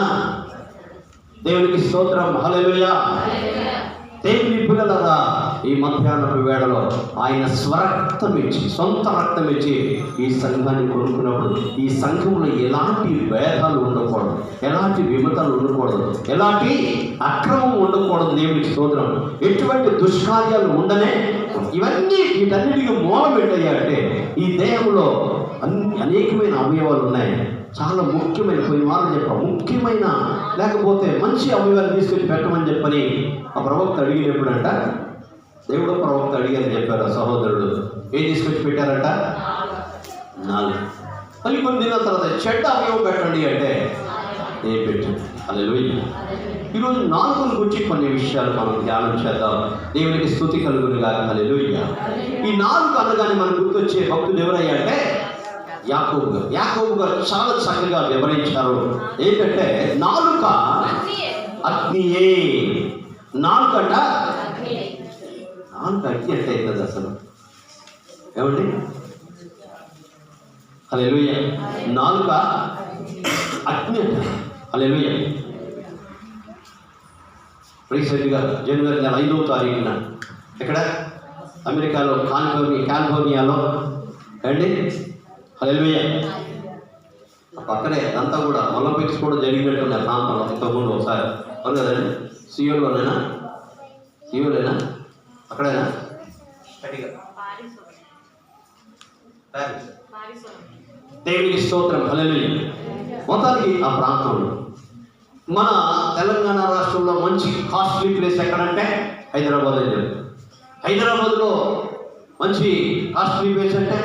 దేవునికి స్తోత్రం. హల్లెలూయా. దేవుని పిల్లలరా, ఈ మధ్యాహ్నపు వేళలో ఆయన స్వరక్తం ఇచ్చి, సొంత రక్తం ఇచ్చి ఈ సంఘాన్ని కొనుక్కున్నప్పుడు ఈ సంఘంలో ఎలాంటి భేదాలు ఉండకూడదు, ఎలాంటి విమతలు ఉండకూడదు, ఎలాంటి అక్రమం ఉండకూడదు. దేవునికి స్తోత్రం. ఎటువంటి దుష్కార్యాలు ఉండనే. వీటన్నిటికీ మూలం ఏంటంటే ఈ దేహంలో అనేకమైన అవయవాలు ఉన్నాయి. చాలా ముఖ్యమైన, కొన్ని వారు చెప్పారు, ముఖ్యమైన లేకపోతే మంచి అవయవాలు తీసుకొచ్చి పెట్టమని చెప్పని ఆ ప్రవక్త అడిగినప్పుడంట, దేవుడు ప్రవక్త అడిగారని చెప్పారు ఆ సహోదరుడు. ఏం తీసుకొచ్చి పెట్టారంట? 4. మళ్ళీ కొన్ని దినాల తర్వాత చెడ్డ అవయవం పెట్టండి అంటే ఏ పెట్టండి. హల్లెలూయా. ఈరోజు 4 గురించి కొన్ని విషయాలు మనం ధ్యానం చేద్దాం. దేవునికి స్తుతి కలుగునుగా. హల్లెలూయా. ఈ 4 అనగానే మనకు గుర్తొచ్చే భక్తులు ఎవరయ్యా అంటే యాకోబు గారు చాలా చక్కగా వివరించారు. ఏంటంటే నాలుక అగ్నియే. నాలుకంట నాలుక అగ్ని అంటే అవుతుంది అసలు. ఏమండి? హల్లెలూయా. నాలుక అగ్ని అంట. హల్లెలూయా. రీసెంట్గా జనవరి 5వ తారీఖున ఇక్కడ అమెరికాలో కాలిఫోర్నియాలో అండి, హల్లెలూయా, పక్కనే అంతా కూడా ఒలింపిక్స్ కూడా జరిగినట్టున్న ప్రాంతంలో ఇంతకుముందు ఒకసారి అవును కదండి. సియోలోనేనా అక్కడేనా దేవునికి స్తోత్రం. హల్లెలూయా. మొత్తానికి ఆ ప్రాంతంలో మన తెలంగాణ రాష్ట్రంలో మంచి కాస్ట్లీ ప్లేస్ ఎక్కడంటే హైదరాబాద్ అని చెప్తారు. హైదరాబాద్లో మంచి కాస్ట్లీ ప్లేస్ అంటే,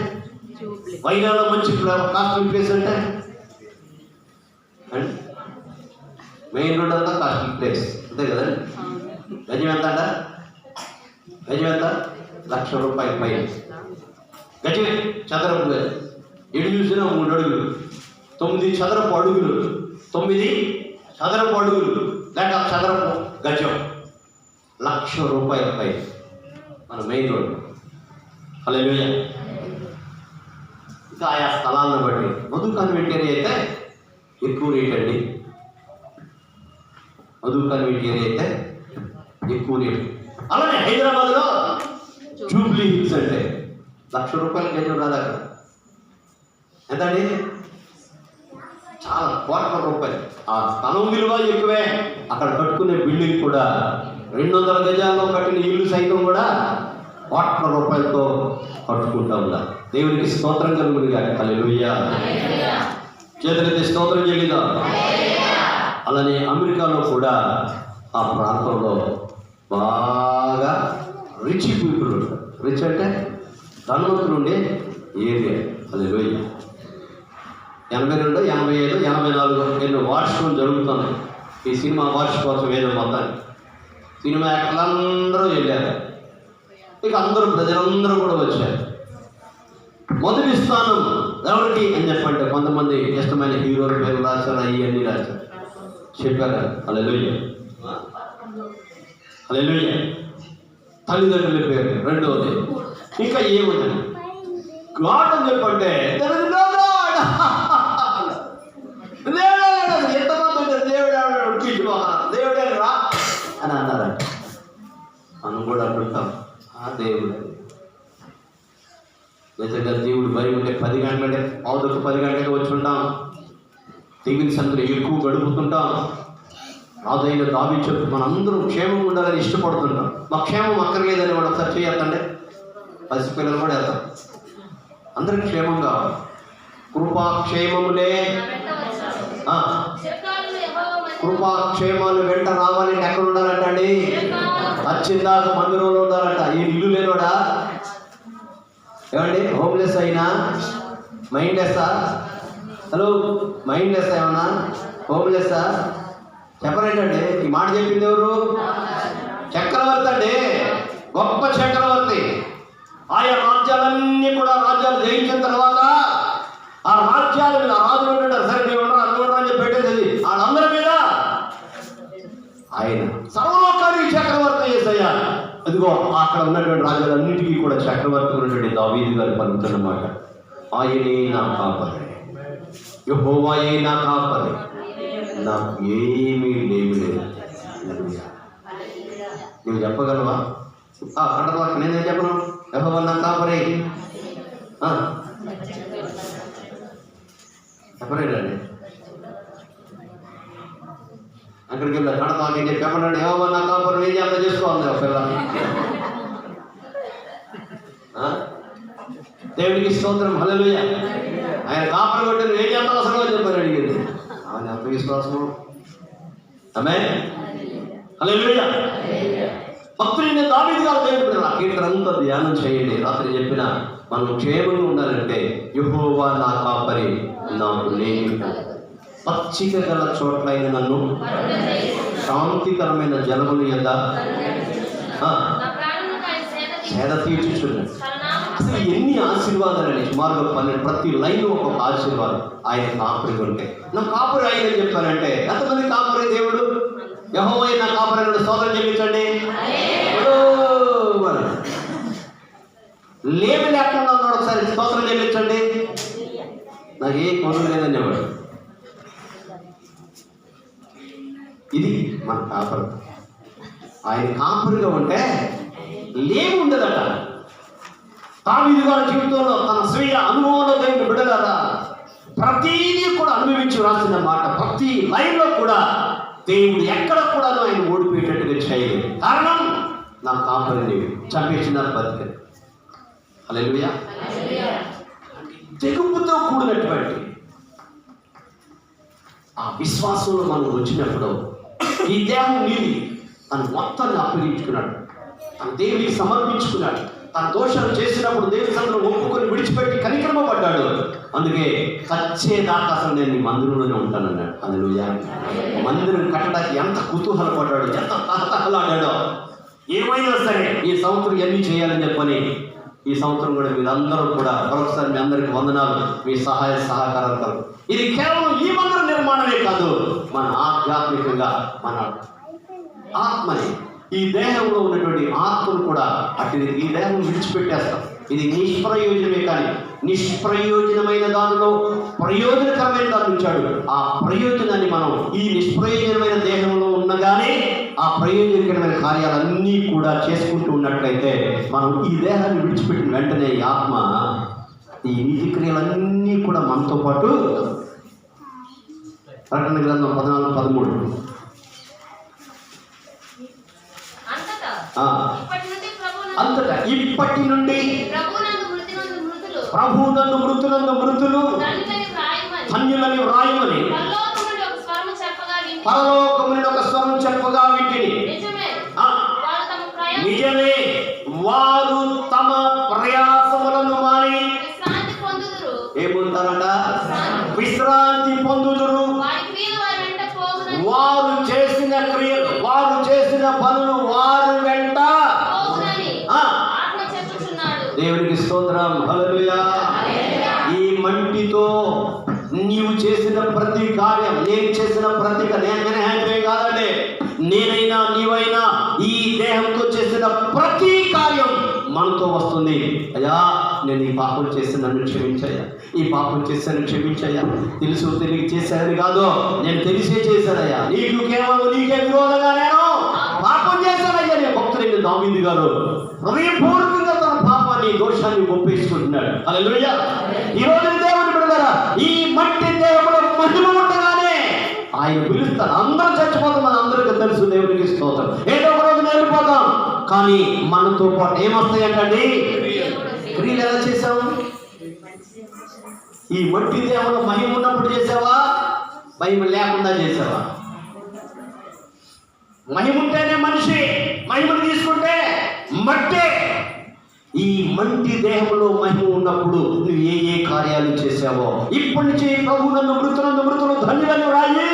వైరాలో మంచి కాస్ట్లీ ప్లేస్ అంటే మెయిన్ రోడ్ అంతా కాస్ట్లీ ప్లేస్ అంతే కదండి. గజం ఎంత అంట? గజం ఎంత? ₹1,00,000 పైన గజం, చదరపు గజం. ఎటు చూసినా 3 అడుగులు, 9 చదరపు అడుగులు, 9 చదరపు అడుగులు లేక చదరపు గజం, ₹1,00,000 పైన మన మెయిన్ రోడ్. హల్లెలూయా. ఇంకా ఆయా స్థలాలను బట్టి మధు కాన్వెంట్ ఏరియా అయితే ఎక్కువ రేట్ అండి. మధు కాన్వెంట్ ఏరియా అయితే ఎక్కువ రేటు. అలానే హైదరాబాద్లో జూబ్లీ హిల్స్ అంటే ₹1,00,000 గజం రాదు. అక్కడ ఎంతండి? చాలా ₹1,00,000. ఆ స్థలం విలువ ఎక్కువే. అక్కడ కట్టుకునే బిల్డింగ్ కూడా 200 గజాల్లో కట్టిన ఇల్లు సైతం కూడా ₹1,00,000తో కట్టుకుంటా ఉన్నారు. దేవునికి స్తోత్రం కలుగునుగా. హల్లెలూయా. చేతులెత్తి స్తోత్రం చెల్లిదా. అలానే అమెరికాలో కూడా ఆ ప్రాంతంలో బాగా రిచ్ పీపుల్ ఉంటారు. రిచ్ అంటే ధనవంతులు ఉండే ఏరియా. హల్లెలూయా. 82, 85, 84 ఎన్నో వార్షికం జరుగుతున్నాయి. ఈ సినిమా వార్షికోత్సవం ఏదో మొత్తాన్ని సినిమా యాక్టర్లందరూ వెళ్ళారు. ఇక అందరూ ప్రజలందరూ కూడా వచ్చారు. మొదటి స్థానం ఎవరికి అని చెప్పంటే కొంతమంది ఇష్టమైన హీరోల పేరు రాశారు, అన్నీ రాశారు, చెప్పారు. హల్లెలూయా. హల్లెలూయా. తల్లిదండ్రుల పేరు రెండవది. ఇంకా ఏముందని గాడ్ అని చెప్పంటే ఎంతమంది ఉంటారు? దేవుడే రా అని అన్నారంట. మనం కూడా అంటుంటాం ఆ దేవుడు నిజంగా దేవుడు బరి ఉంటే 10 గంటలంటే 10 గంటలకి వచ్చి ఉంటాం. టీవీని సందులో ఎక్కువ గడుపుతుంటాం. రాజైన దావీదు చెప్పు మనందరూ క్షేమంగా ఉండాలని ఇష్టపడుతుంటాం. మా క్షేమం అక్కర్లేదని వాడు ఒకసారి చేయొద్దండి. పసిపిల్లలు కూడా వెళ్తాం. అందరికి క్షేమం కావాలి. కృపాక్షేమములే కృపాక్షేమాలు వెంట రావాలి. ఎక్కడ ఉండాలంట అండి? వచ్చిందాక మందిరంలో ఉండాలంట. ఈ ఇల్లు లేనోడా ఏమండి? హోమ్లెస్ అయినా మైండ్లెస్సా? హలో, మైండ్లెస్సా? ఏమన్నా హోమ్లెస్సా? చెప్పరేంటండి? ఈ మాట చెప్పింది ఎవరు? చక్రవర్తి అండి, గొప్ప చక్రవర్తి. ఆయా రాజ్యాలన్నీ కూడా రాజ్యాలు జయించిన తర్వాత ఆ రాజ్యాల మీద రాజులు ఉంటారు. సరే నీవు ఉండరా అనుకుంటారా అని చెప్పి పెట్టేది వాళ్ళందరి మీద ఆయన సర్వలోకానికి చక్రవర్తి యేసయ్య. అదిగో అక్కడ ఉన్నటువంటి రాజ్యాలన్నిటికీ కూడా చక్రవర్తి ఉన్నటువంటి దావీదు గారు పలుకుతున్నమాట. ఆయనే నా కాపరి, యెహోవాయే నా కాపరి, నాకు ఏమీ లేదు. నువ్వు చెప్పగలవా? కంటవా? నేనేం చెప్పను? యెహోవా నా కాపరి చెప్పలేదండి. అక్కడికి వెళ్ళా కడతా నేను చెప్పండి. యెహోవా నా కాపరి ఏం అంత చేసుకోవాలి ఒక పిల్ల. దేవునికి స్తోత్రం. హల్లెలూయా. ఆయన కాపరి కొట్టిన ఏం చేస్తావు అసలు అని చెప్పారు. అడిగింది ఆయన అంత విశ్వాసము. ఆమేన్. హల్లెలూయా. భక్తులైన దావీదు గారు దేవుడు ఆ కీర్తన అంతా ధ్యానం చేయండి. రాత్రి చెప్పిన మనం క్షేమంగా ఉండాలంటే యెహోవా నా కాపరి, నాకు లేమి కలగదు. పచ్చిక గల చోట్లైన నన్ను శాంతికరమైన జలముల యొద్ద సేద తీర్చుచున్నాడు. అసలు ఎన్ని ఆశీర్వాదాలని సుమారుగా 12. ప్రతి లైన్ ఒక్కొక్క ఆశీర్వాదం. ఆయన కాపరి ఉంటే నా కాపరి ఆయన అని చెప్పానంటే ఎంతమంది కాపరి దేవుడు? యెహోవా నా కాపరి స్తోత్రం చెల్లించండి. లేమి లేకుండా ఉన్నాడు, ఒకసారి స్తోత్రం చెల్లించండి. నాకు ఏ కొనుగోలు లేదనేవాడు. ఇది మన కాపరు. ఆయన కాపరిగా ఉంటే లేమి ఉండదట. దావీదు గారి జీవితంలో తన స్వీయ అనుభవంలో దేవుని బిడ్డలారా ప్రతిదీ కూడా అనుభవించి రాసిన మాట, ప్రతి లైన్లో కూడా దేవుడు ఎక్కడ కూడా ఆయన ఓడిపోయేటట్టుగా చేయలేదు. కారణం నా కాపరిని చంపేసిన బతికని. హల్లెలూయా. తెగుపుతో కూడినటువంటి ఆ విశ్వాసంలో మనం వచ్చినప్పుడు ఈ దేహం నీది తను మొత్తాన్ని అప్పగించుకున్నాడు, తన దేవునికి సమర్పించుకున్నాడు. తన దోషాలు చేసినప్పుడు దేవుని సన్నిధిలో ఒప్పుకొని విడిచిపెట్టి కనికరమపడ్డాడు. అందుకే చచ్చేదాకా అసలు నేను ఈ మందిరంలోనే ఉంటానన్నాడు. హల్లెలూయా. మందిరం కట్టడానికి ఎంత కుతూహలపడ్డాడు, ఎంత తహతహలాడాడో. ఏమైనా సరే ఈ సంవత్సరం ఎన్ని చేయాలని చెప్పని ఈ సంవత్సరం కూడా మీరందరూ కూడా మరొకసారి మీ అందరికి వందనాలు, మీ సహాయ సహకారాలు. ఇది కేవలం ఈ మందిర నిర్మాణమే కాదు, మన ఆధ్యాత్మికంగా మన ఆత్మని, ఈ దేహంలో ఉన్నటువంటి ఆత్మను కూడా అటు ఈ దేహం విడిచిపెట్టేస్తాం. ఇది నిష్ప్రయోజనమే, కానీ నిష్ప్రయోజనమైన దానిలో ప్రయోజనకరమైన దాన్ని ఉంచాడు. ఆ ప్రయోజనాన్ని మనం ఈ నిష్ప్రయోజనమైన దేహంలో ఉన్నగానే ఆ ప్రయోజనకరమైన కార్యాలన్నీ కూడా చేసుకుంటూ ఉన్నట్లయితే మనం ఈ దేహాన్ని విడిచిపెట్టిన వెంటనే ఈ ఆత్మ ఈ నీతి క్రియలన్నీ కూడా మనతో పాటు. ప్రకటన గ్రంథం 14:13 అంతటా ఇప్పటి నుండి ప్రభువునందు మృతులందు మృతులు ధన్యులని వ్రాయమని పరలోకము నుండి ఒక స్వరం చెప్పగా వీటిని. నిజమే, వారు తమ ప్రయాసములను మాని ఏముంటారట? విశ్రాంతి పొందుదురు. వారు చేసిన క్రియలు, వారు చేసిన పనులు వారు వెంట. దేవునికి స్తోత్రం. హల్లెలూయా. ఈ మంటితో నీవు చేసిన ప్రతి కార్యం, నేను చేసిన ప్రతి నేను కాదండి, నేనైనా నీవైనా ఈ దేహంతో చేసిన ప్రతి కార్యం మనతో వస్తుంది. అయ్యా నేను ఈ పాపం చేసి నన్ను క్షమించయ్యా, ఈ పాపం చేశాను క్షమించయ్యా, తెలుసు తెలియ చేశానని కాదు, నేను తెలిసే చేశానయ్యా, నీకు కేవలం నీకే విరోధంగా నేను పాపం చేశానయ్యా. నేను భక్తుడైన దావీదు గారు హృదయపూర్వకంగా తన పాపాన్ని దోషాన్ని ఒప్పేసుకుంటున్నాడు. హల్లెలూయా. ఈ రోజు దేవుని బిడ్డలారా, ఈ మట్టి దేహంలో మహిమ ఉండగానే ఆయన పిలుస్తాడు. అందరూ చచ్చిపోతాం, మన అందరికీ తెలుసు. దేవునికి స్తోత్రం. ఏదో ఒక రోజు వెళ్ళిపోతాం, కానీ మనతో పాటు ఏమొస్తాయంటండి? క్రియలు ఎలా చేసావు? ఈ మట్టి దేహంలో మహిమ ఉన్నప్పుడు చేసావా, మహిమ లేకుండా చేసావా? మహిమ ఉంటేనే మనిషి, మహిమను తీసుకుంటే మట్టే. ఈ మంటి దేహంలో మహిమ ఉన్నప్పుడు నువ్వు ఏ ఏ కార్యాలు చేసావో ఇప్పటి నుంచి ప్రభువునందు మృతులందు మృతులు ధన్యులను రాయి.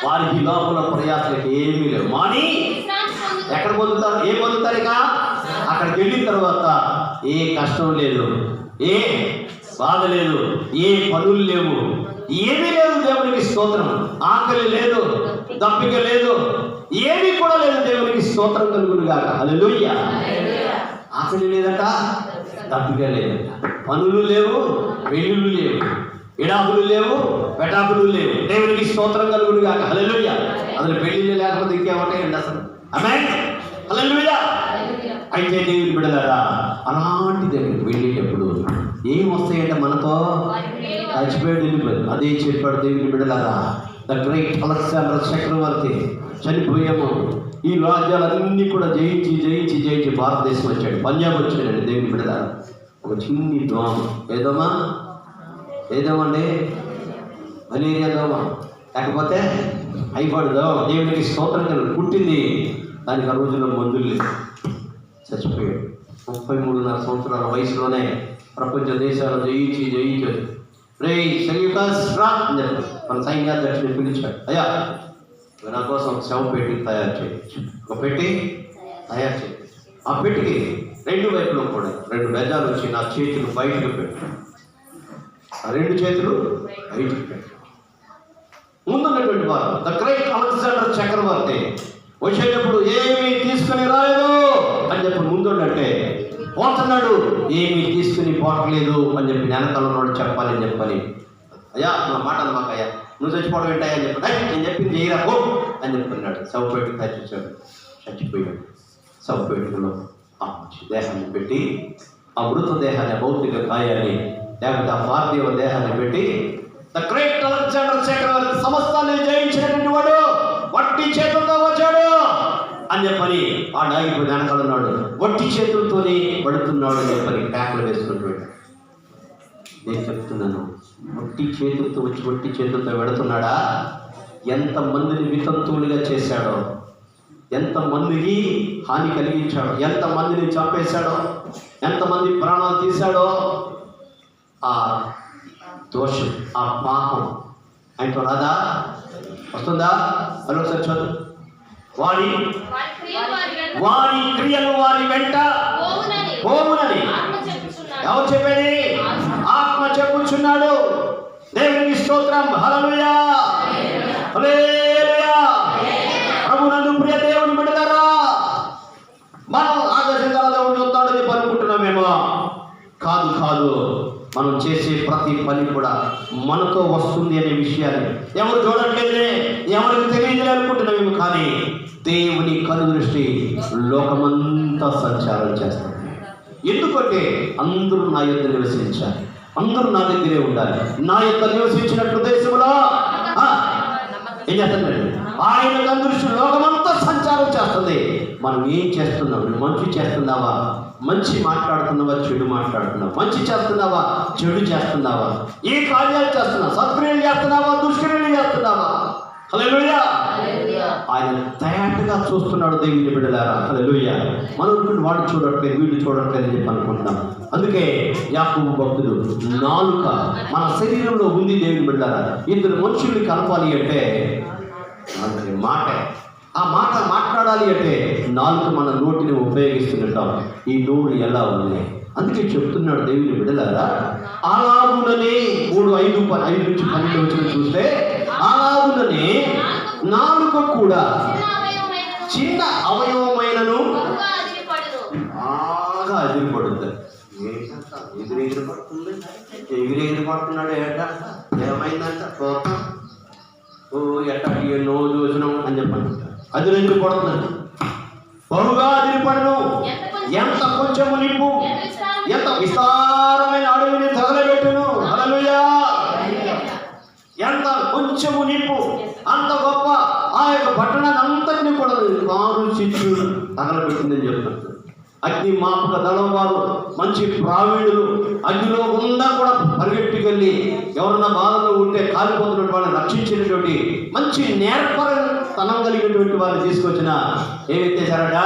వారికి లోపల ప్రయాసాలకు ఏమీ లేవు, మాని ఎక్కడ పొందుతారు? ఏం పొందుతారు? ఇక అక్కడికి వెళ్ళిన తర్వాత ఏ కష్టం లేదు, ఏ బాధ లేదు, ఏ పనులు లేవు, ఏమీ లేదు. దేవునికి స్తోత్రం. ఆకలి లేదు, దప్పిక లేదు, ఏమీ కూడా లేదు. దేవునికి స్తోత్రం కలుగునుగాక. హల్లెలూయా. ఆకలి లేదట, దప్పిక లేదట, పనులు లేవు, పెళ్ళిళ్ళు లేవు, విడాకులు లేవు, పెటాకులు లేవు. దేవునికి స్తోత్రం కలుగునుగాక. హల్లెలూయా. అసలు పెళ్ళిళ్ళు లేకపోతే ఇంకేమంటాయండి అసలు? ఆమేన్. హల్లెలూయా. అయితే దేవుని బిడ్డలారా, అలాంటి దగ్గరికి వెళ్ళేటప్పుడు ఏం వస్తాయంటే మనతో చచ్చిపోయాడు, వెళ్ళిపోయాడు. అదే చెప్పాడు దేవుని బిడ్డలారా. ద గ్రేట్ అలెగ్జాండర్ చక్రవర్తి చనిపోయాము, ఈ రాజ్యాలన్నీ కూడా జయించి జయించి జయించి భారతదేశం వచ్చాడు, పంజాబ్ వచ్చాడండి. దేవుని బిడ్డలారా, ఒక చిన్ని దోమ, ఏదోమా ఏదోమండి, మలేరియా దోమ, లేకపోతే టైఫాయిడ్ దోమ. దేవునికి స్తోత్రం కలిగి పుట్టింది. దానికి ఆ రోజుల్లో మందులు లేదు, చచ్చిపోయాడు. 33.5 సంవత్సరాల వయసులోనే ప్రపంచ దేశాలు జయించి జయించాడు. రే సెల్యూకస్ రా అని చెప్పాడు. మన సైన్యాధ్యక్షుడిని పిలిచాడు. అయ్యా నా కోసం శవ పెట్టి తయారు చేయొచ్చు, ఒక పెట్టి తయారు చేయొచ్చు. ఆ పెట్టికి 2 వైపులో కూడా 2 బెజ్జాలు వచ్చి నా చేతులు బయటకు పెట్టు, ఆ 2 చేతులు బయటకు పెట్టు. ముందున్నటువంటి వారు ద గ్రేట్ అలెగ్జాండర్ చక్రవర్తి వచ్చేటప్పుడు ఏమీ తీసుకుని రాలేదు అని చెప్పి ముందుండంటే పోతున్నాడు ఏమీ తీసుకుని పోవట్లేదు అని చెప్పి వెనకాల ఉన్నాడు చెప్పాలని చెప్పని. అయ్యా నా మాట అన్నమాకయ్యా, నువ్వు చచ్చిపోవడం ఏంటయ్యా అని చెప్పి నేను చెప్పింది చేయరా పో అని చెప్పన్నాడు. శవపేటకు తెచ్చాడు, చచ్చిపోయాడు. శవపేటలో ఆ దేహాన్ని పెట్టి ఆ మృతదేహాన్ని భౌతిక గాయాన్ని లేకపోతే ఆ పార్థివ దేహాన్ని పెట్టి ద గ్రేట్ అలెగ్జాండర్ చక్రవర్తి సమస్తాన్ని జయించినటువంటి వాడు వట్టి చేతులతో వచ్చాడు అని చెప్పని ఆ నాయకుడు వెనకాల ఉన్నాడు. వట్టి చేతులతోనే పడుతున్నాడు అని చెప్పని ట్యాక్లు వేసుకుంటున్నాడు. నేను చెప్తున్నాను, వట్టి చేతులతో వచ్చి వట్టి చేతులతో పెడుతున్నాడా? ఎంతమందిని వితంతువులుగా చేశాడో, ఎంతమందికి హాని కలిగించాడో, ఎంతమందిని చంపేశాడో, ఎంతమంది ప్రాణాలు తీశాడో. ఆ దోషం, ఆ పాపం ఆయనతో రాదా? వస్తుందా? మరొకసారి చదువు. వారి క్రియలు వారి వెంట పోవునని ఎవరు చెప్పేది? ఆత్మ చెప్పుచున్నాడు. దేవునికి స్తోత్రం. హల్లెలూయా, హల్లెలూయా. ప్రభునందు ప్రియ దేవుని బిడ్డలారా, మనం ఆకాశంలో ఉంటాడని అనుకుంటున్నామేమో. కాదు, మనం చేసే ప్రతి పని కూడా మనతో వస్తుంది అనే విషయాన్ని ఎవరు చూడట్లేదులే, ఎవరికి తెలియదులే అనుకుంటున్నామేమో. కానీ దేవుని కనుదృష్టి లోకమంతా సంచారం చేస్తుంది. ఎందుకంటే అందరూ నా యొద్ద నివసించాలి, అందరూ నా దగ్గరే ఉండాలి. నా యొక్క నివసించినట్లు దేశంలో ఏం చేస్తున్నాడు? ఆయన కనుదృష్టి లోకమంతా సంచారం చేస్తుంది. మనం ఏం చేస్తున్నాం? మంచి చేస్తున్నావా? మంచి మాట్లాడుతున్నావా? చెడు మాట్లాడుతున్నావా? మంచి చేస్తున్నావా? చెడు చేస్తున్నావా? ఏ కార్యాలు చేస్తున్నావా? సత్క్రియలు చేస్తున్నావా? దుష్క్రియలు చేస్తున్నావా? హల్లెలూయా. ఆయన తయారుగా చూస్తున్నాడు దేవుని బిడ్డలారా. హల్లెలూయా. మనం వాడు చూడట్లేదు, వీడు చూడట్లేదు అని చెప్పి అనుకుంటున్నాం. అందుకే యాకోబు భక్తుడు, నాలుక మన శరీరంలో ఉంది దేవుని బిడ్డలారా. ఇద్దరు మనుషుల్ని కలపాలి అంటే మాట, ఆ మాట మాట్లాడాలి అంటే నాలుక మన నోటిని ఉపయోగిస్తుంటాం. ఈ నోరు ఎలా ఉంది? అందుకే చెప్తున్నాడు దేవుని బిడ్డలారా, అలాగుననే 3:5 నుంచి 12 వచ్చిన చూస్తే, అలాగుననే నాలుక కూడా చిన్న అవయవమైనను బాగా అదిరిపడుతుంది. ఎగిరి పడుతున్నాడు. ఏమైందంట? ఎట్టా ఎన్నో చూసినాం అని చెప్పండి. అదిరెందుకు పడుతుంది? బహుగా అదిరిపడను. ఎంత కొంచెము నింపు, ఎంత విస్తారమైన అడవిని తగలబెట్టును. హల్లెలూయా. ఎంత కొంచెము నింపు, అంత గొప్ప ఆ యొక్క పట్టణాన్ని అంతటినీ కూడా కారు చిచ్చు తగలబెట్టిందని చెప్తారు. అగ్ని మాపుక దళం వారు మంచి ప్రావీణులు అగ్నిలో గుండా కూడా పరిగెట్టుకెళ్ళి ఎవరన్నా బాధలో ఉంటే కాలిపోతున్నటువంటి వాళ్ళని రక్షించినటువంటి మంచి నేర్పరతనం కలిగినటువంటి వాళ్ళని తీసుకొచ్చిన ఏమెత్తేశారట?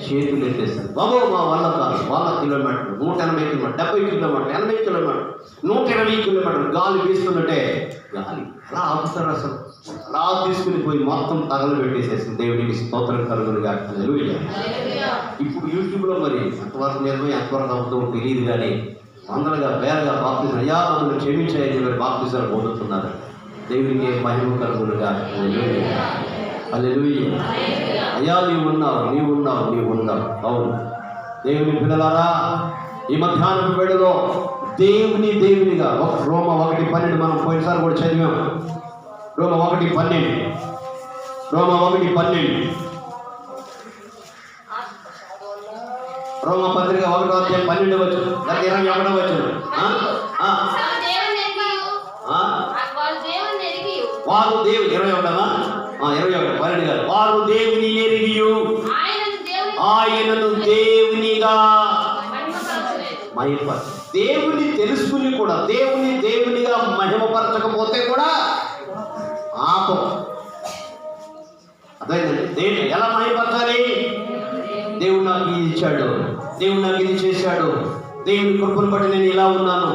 చేతులు ఎత్తేస్తారు. బాబు మా వల్ల కాదు. 100 కిలోమీటర్లు, 180 కిలోమీటర్లు, 70 కిలోమీటర్లు, 80 కిలోమీటర్లు, 120 కిలోమీటర్లు గాలి వీస్తుంటే గాలి అలా ఆపుతారు. అసలు అలా తీసుకుని పోయి మొత్తం తగలబెట్టేసేసి దేవునికి స్తోత్రం కలుగునుగా. హల్లెలూయా. ఇప్పుడు యూట్యూబ్లో మరి ఎంతవరకు నిర్మయం ఎంతవరకు అవుతుందో తెలియదు, కానీ వందలుగా వేలగా బాప్తిజం, అయ్యా మమ్మల్ని క్షమించాయని మరి బాప్తిజాలు పొందుతున్నారు. దేవునికి మహిమ కలుగునుగా. హల్లెలూయా. అయ్యా నీవు ఉన్నావు. అవును దేవుని పిల్లలారా, ఈ మధ్యాహ్నం వేళలో దేవునిగా రోమ 1:12 మనం పోయినసారి కూడా చదివాం. రోమ 1:12 రోమ పత్రిక 1:12 వచ్చును, 21 వచ్చును. వారు దేవుని 21 12 గారు, వారు దేవుని ఎరిగియు ఆయనను దేవునిగా మహిమపరచ. దేవుని తెలుసుకుని కూడా దేవునిగా మహిమపరచకపోతే కూడా ఆపం. అర్థమైందండి? దేవుని ఎలా మహిమపరచాలి? దేవుడు నాకు ఇది ఇచ్చాడు, దేవుడు నాకు ఇది చేశాడు, దేవుని కృపను బట్టి నేను ఇలా ఉన్నాను,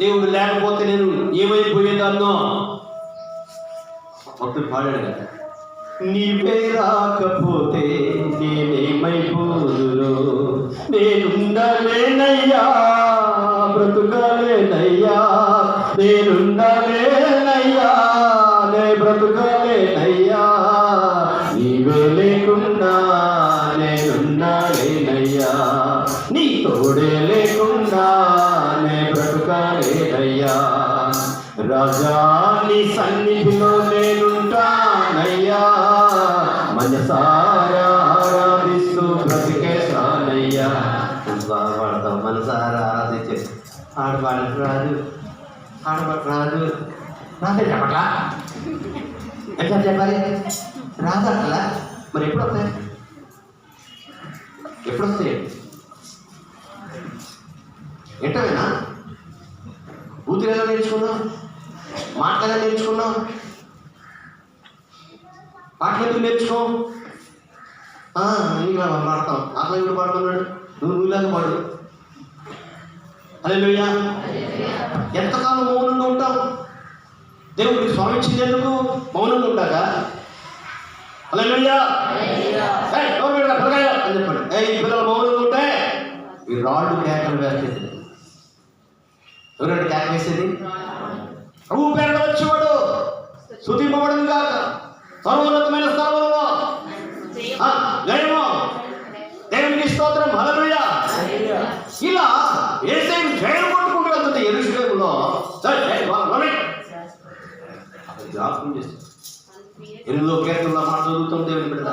దేవుడు లేకపోతే నేను ఏమైపోయేదాన్నో. మొత్తం పాడాడు కదా, నీవే రాకపోతే నేనేమైపోదును, నేనుండలేనయ్యా బ్రతుకలేనయ్యా, నేనుండలేనయ్యా నే బ్రతుకలేనయ్యా, నీవే నీవే లేకుండా నేనున్నానేనయ్యా, నీ తోడే లేకుండా నే బ్రతుకాలేనయ్యా. రాజా నీ సన్నిధిలో నేనుంటానయ్యా, మనసారా ఆరాధిస్తూ బ్రతికేస్తానయ్యా. పాడతాం మనసారా ఆరాధించే. ఆడపాడకు రాదు, ఆడపాటు రాదు, రాదే చెప్పట్లా. ఎట్లా చెప్పాలి? రాదట్లా. మరి ఎప్పుడు వస్తాయి? ఎప్పుడు వస్తాయి? ఎంటవేనా? బూతులు ఎలా నేర్చుకున్నాం? మాటలు ఎలా నేర్చుకున్నాం? పాటలు ఎందుకు నేర్చుకో? ఇంకా పాడతాం. అట్లా ఇప్పుడు పాడుతున్నాడు, నువ్వులాగా పాడు. హల్లెలూయా. ఎంతకాలం మౌనంగా ఉంటావు? దేవుడికి స్వరం ఇచ్చింది ఎందుకు? మౌనంగా ఉంటాగా. హల్లెలూయా అని చెప్పండి. ఈ పిల్లలు మౌనంగా ఉంటే ఈ రాళ్ళు కేకలు వేసేది. ఎవరంటే కేక వేసేది? ప్రభు పేరు వచ్చేవాడు స్తుతింపబడును గాక, సర్వోన్నతమైన స్థలములలో జయము, దేవునికి స్తోత్రం. హల్లెలూయా. ఇలా యేసయ్యను జయం కొట్టుకుంటూ వెళ్తుంది యెరూషలేములో. జ్ఞాపకం చేస్తుంది. 8వ కీర్తనలో మాట చదువుతాం దేవుని బిడ్డ.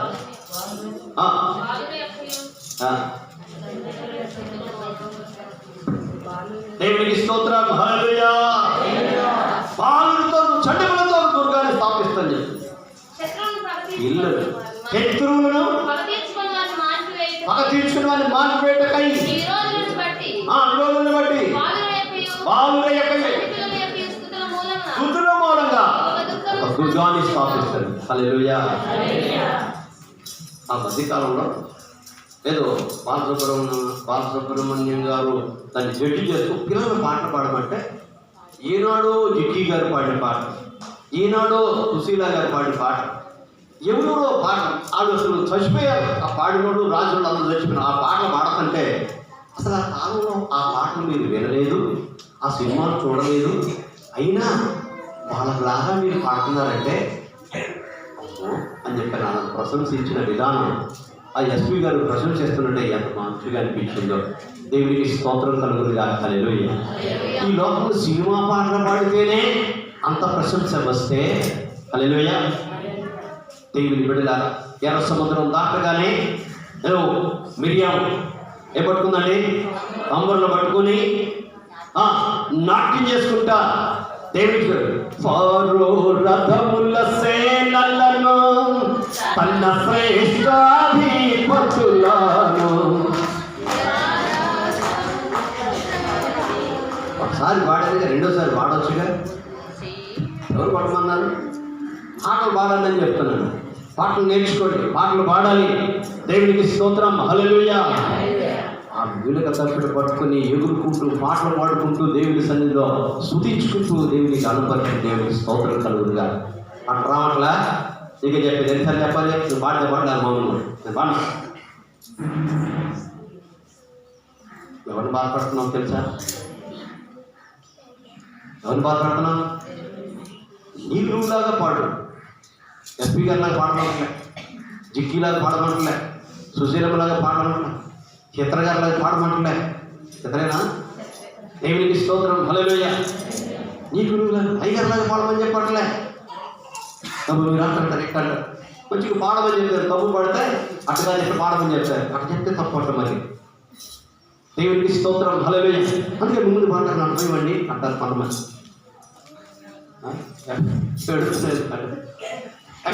దేవునికి స్తోత్రం. హల్లెలూయా. బాలులతో చండములతో దుర్గాన్ని స్థాపిస్తాను చెప్పి పిల్లలు శత్రువులను పగ తీర్చుకున్న వారిని మాన్పివేయటకై విరోధులను బట్టి బాలుల యొక్క స్తుతుల మూలంగా ఒక దుర్గాన్ని స్థాపిస్తాడు. హల్లెలూయా. ఆ మధ్యకాలంలో ఏదో బాలసుబ్రహ్మణ్యం గారు దాన్ని జడ్జి చేస్తూ పిల్లలు పాటలు పాడమంటే ఈనాడో జిక్కీ గారు పాడిన పాట, ఈనాడో సుశీలా గారు పాడిన పాట, ఎవరో పాట వాళ్ళు అసలు చచ్చిపోయారు. ఆ పాడినోడు రాజులు అందరూ చచ్చిపోయిన ఆ పాటలు పాడకంటే అసలు ఆ కాలంలో ఆ పాటలు మీరు వినలేదు, ఆ సినిమాలు చూడలేదు, అయినా వాళ్ళలాగా మీరు పాడుతున్నారంటే అని చెప్పి నన్ను ప్రశంసించిన విధానం ఆ ఎస్పీ గారు ప్రశంసిస్తుంటే ఎంత మంచిగా అనిపించిందో. దేవునికి స్తోత్రం కలుగునుగా. హల్లెలూయా. ఈ లోకంలో సినిమా పాటలు పాడితేనే అంత ప్రశంస వస్తే హల్లెలూయా. దేవుని బిడ్డలారా, ఎర్ర సముద్రం దాటగానే ఏదో మిరియాం ఏ పట్టుకుందండి? తంబురను పట్టుకుని నాట్యం చేసుకుంటా దేవుడికి ఫరో రథముల సేనలను తన శ్రేష్ఠాధిపతులను. ఒకసారి పాడేది రెండోసారి పాడొచ్చుగా. ఎవరు పాడమన్నారు? పాటలు పాడాలని చెప్తున్నాను. పాటలు నేర్చుకోండి, పాటలు పాడాలి. దేవునికి స్తోత్రం. హల్లెలూయా. ఆ వీళ్ళకి తప్పుడు పట్టుకుని ఎగురుకుంటూ పాటలు పాడుకుంటూ దేవుని సన్నిధిలో స్తుతించుకుంటూ దేవునికి అనుపరిచి దేవునికి స్తోత్రం కలుగునుగా. అట్లా రావట్లా ఇక చెప్పేది ఎన్నిసార్లు చెప్పాలి? నువ్వు పాడితే పాడలేదు మౌనంలో. నేను పాడ ఎవరిని బాధపడుతున్నావు తెలుసా? ఎవరిని బాధపడుతున్నావు? నీ గురువులాగా పాడు. ఎస్పీ గారిలాగా పాడమంటలే, జిక్కీలాగా పాడమంటలే, సుశీలమ్మలాగా పాడమంటలే, చిత్రగారిలాగా పాడమంటలే. చిత్రేనా? దేవునికి స్తోత్రం. హల్లెలూయా. నీ గురువులాగా అయ్యగారిలాగా పాడమని చెప్పట్లే. తప్పు మీరు అంటారు ఎక్కడ మంచిగా పాడమని చెప్తారు. తప్పు పడితే అట్టగా చెప్పి పాడమని చెప్తారు. అట్లా చెప్తే తప్పు అంటారు. మరి దేవునికి స్తోత్రం. హల్లెలూయా. అందుకే ముందు పాటలు అర్థమైవ్వండి అంటారు కొంతమంది.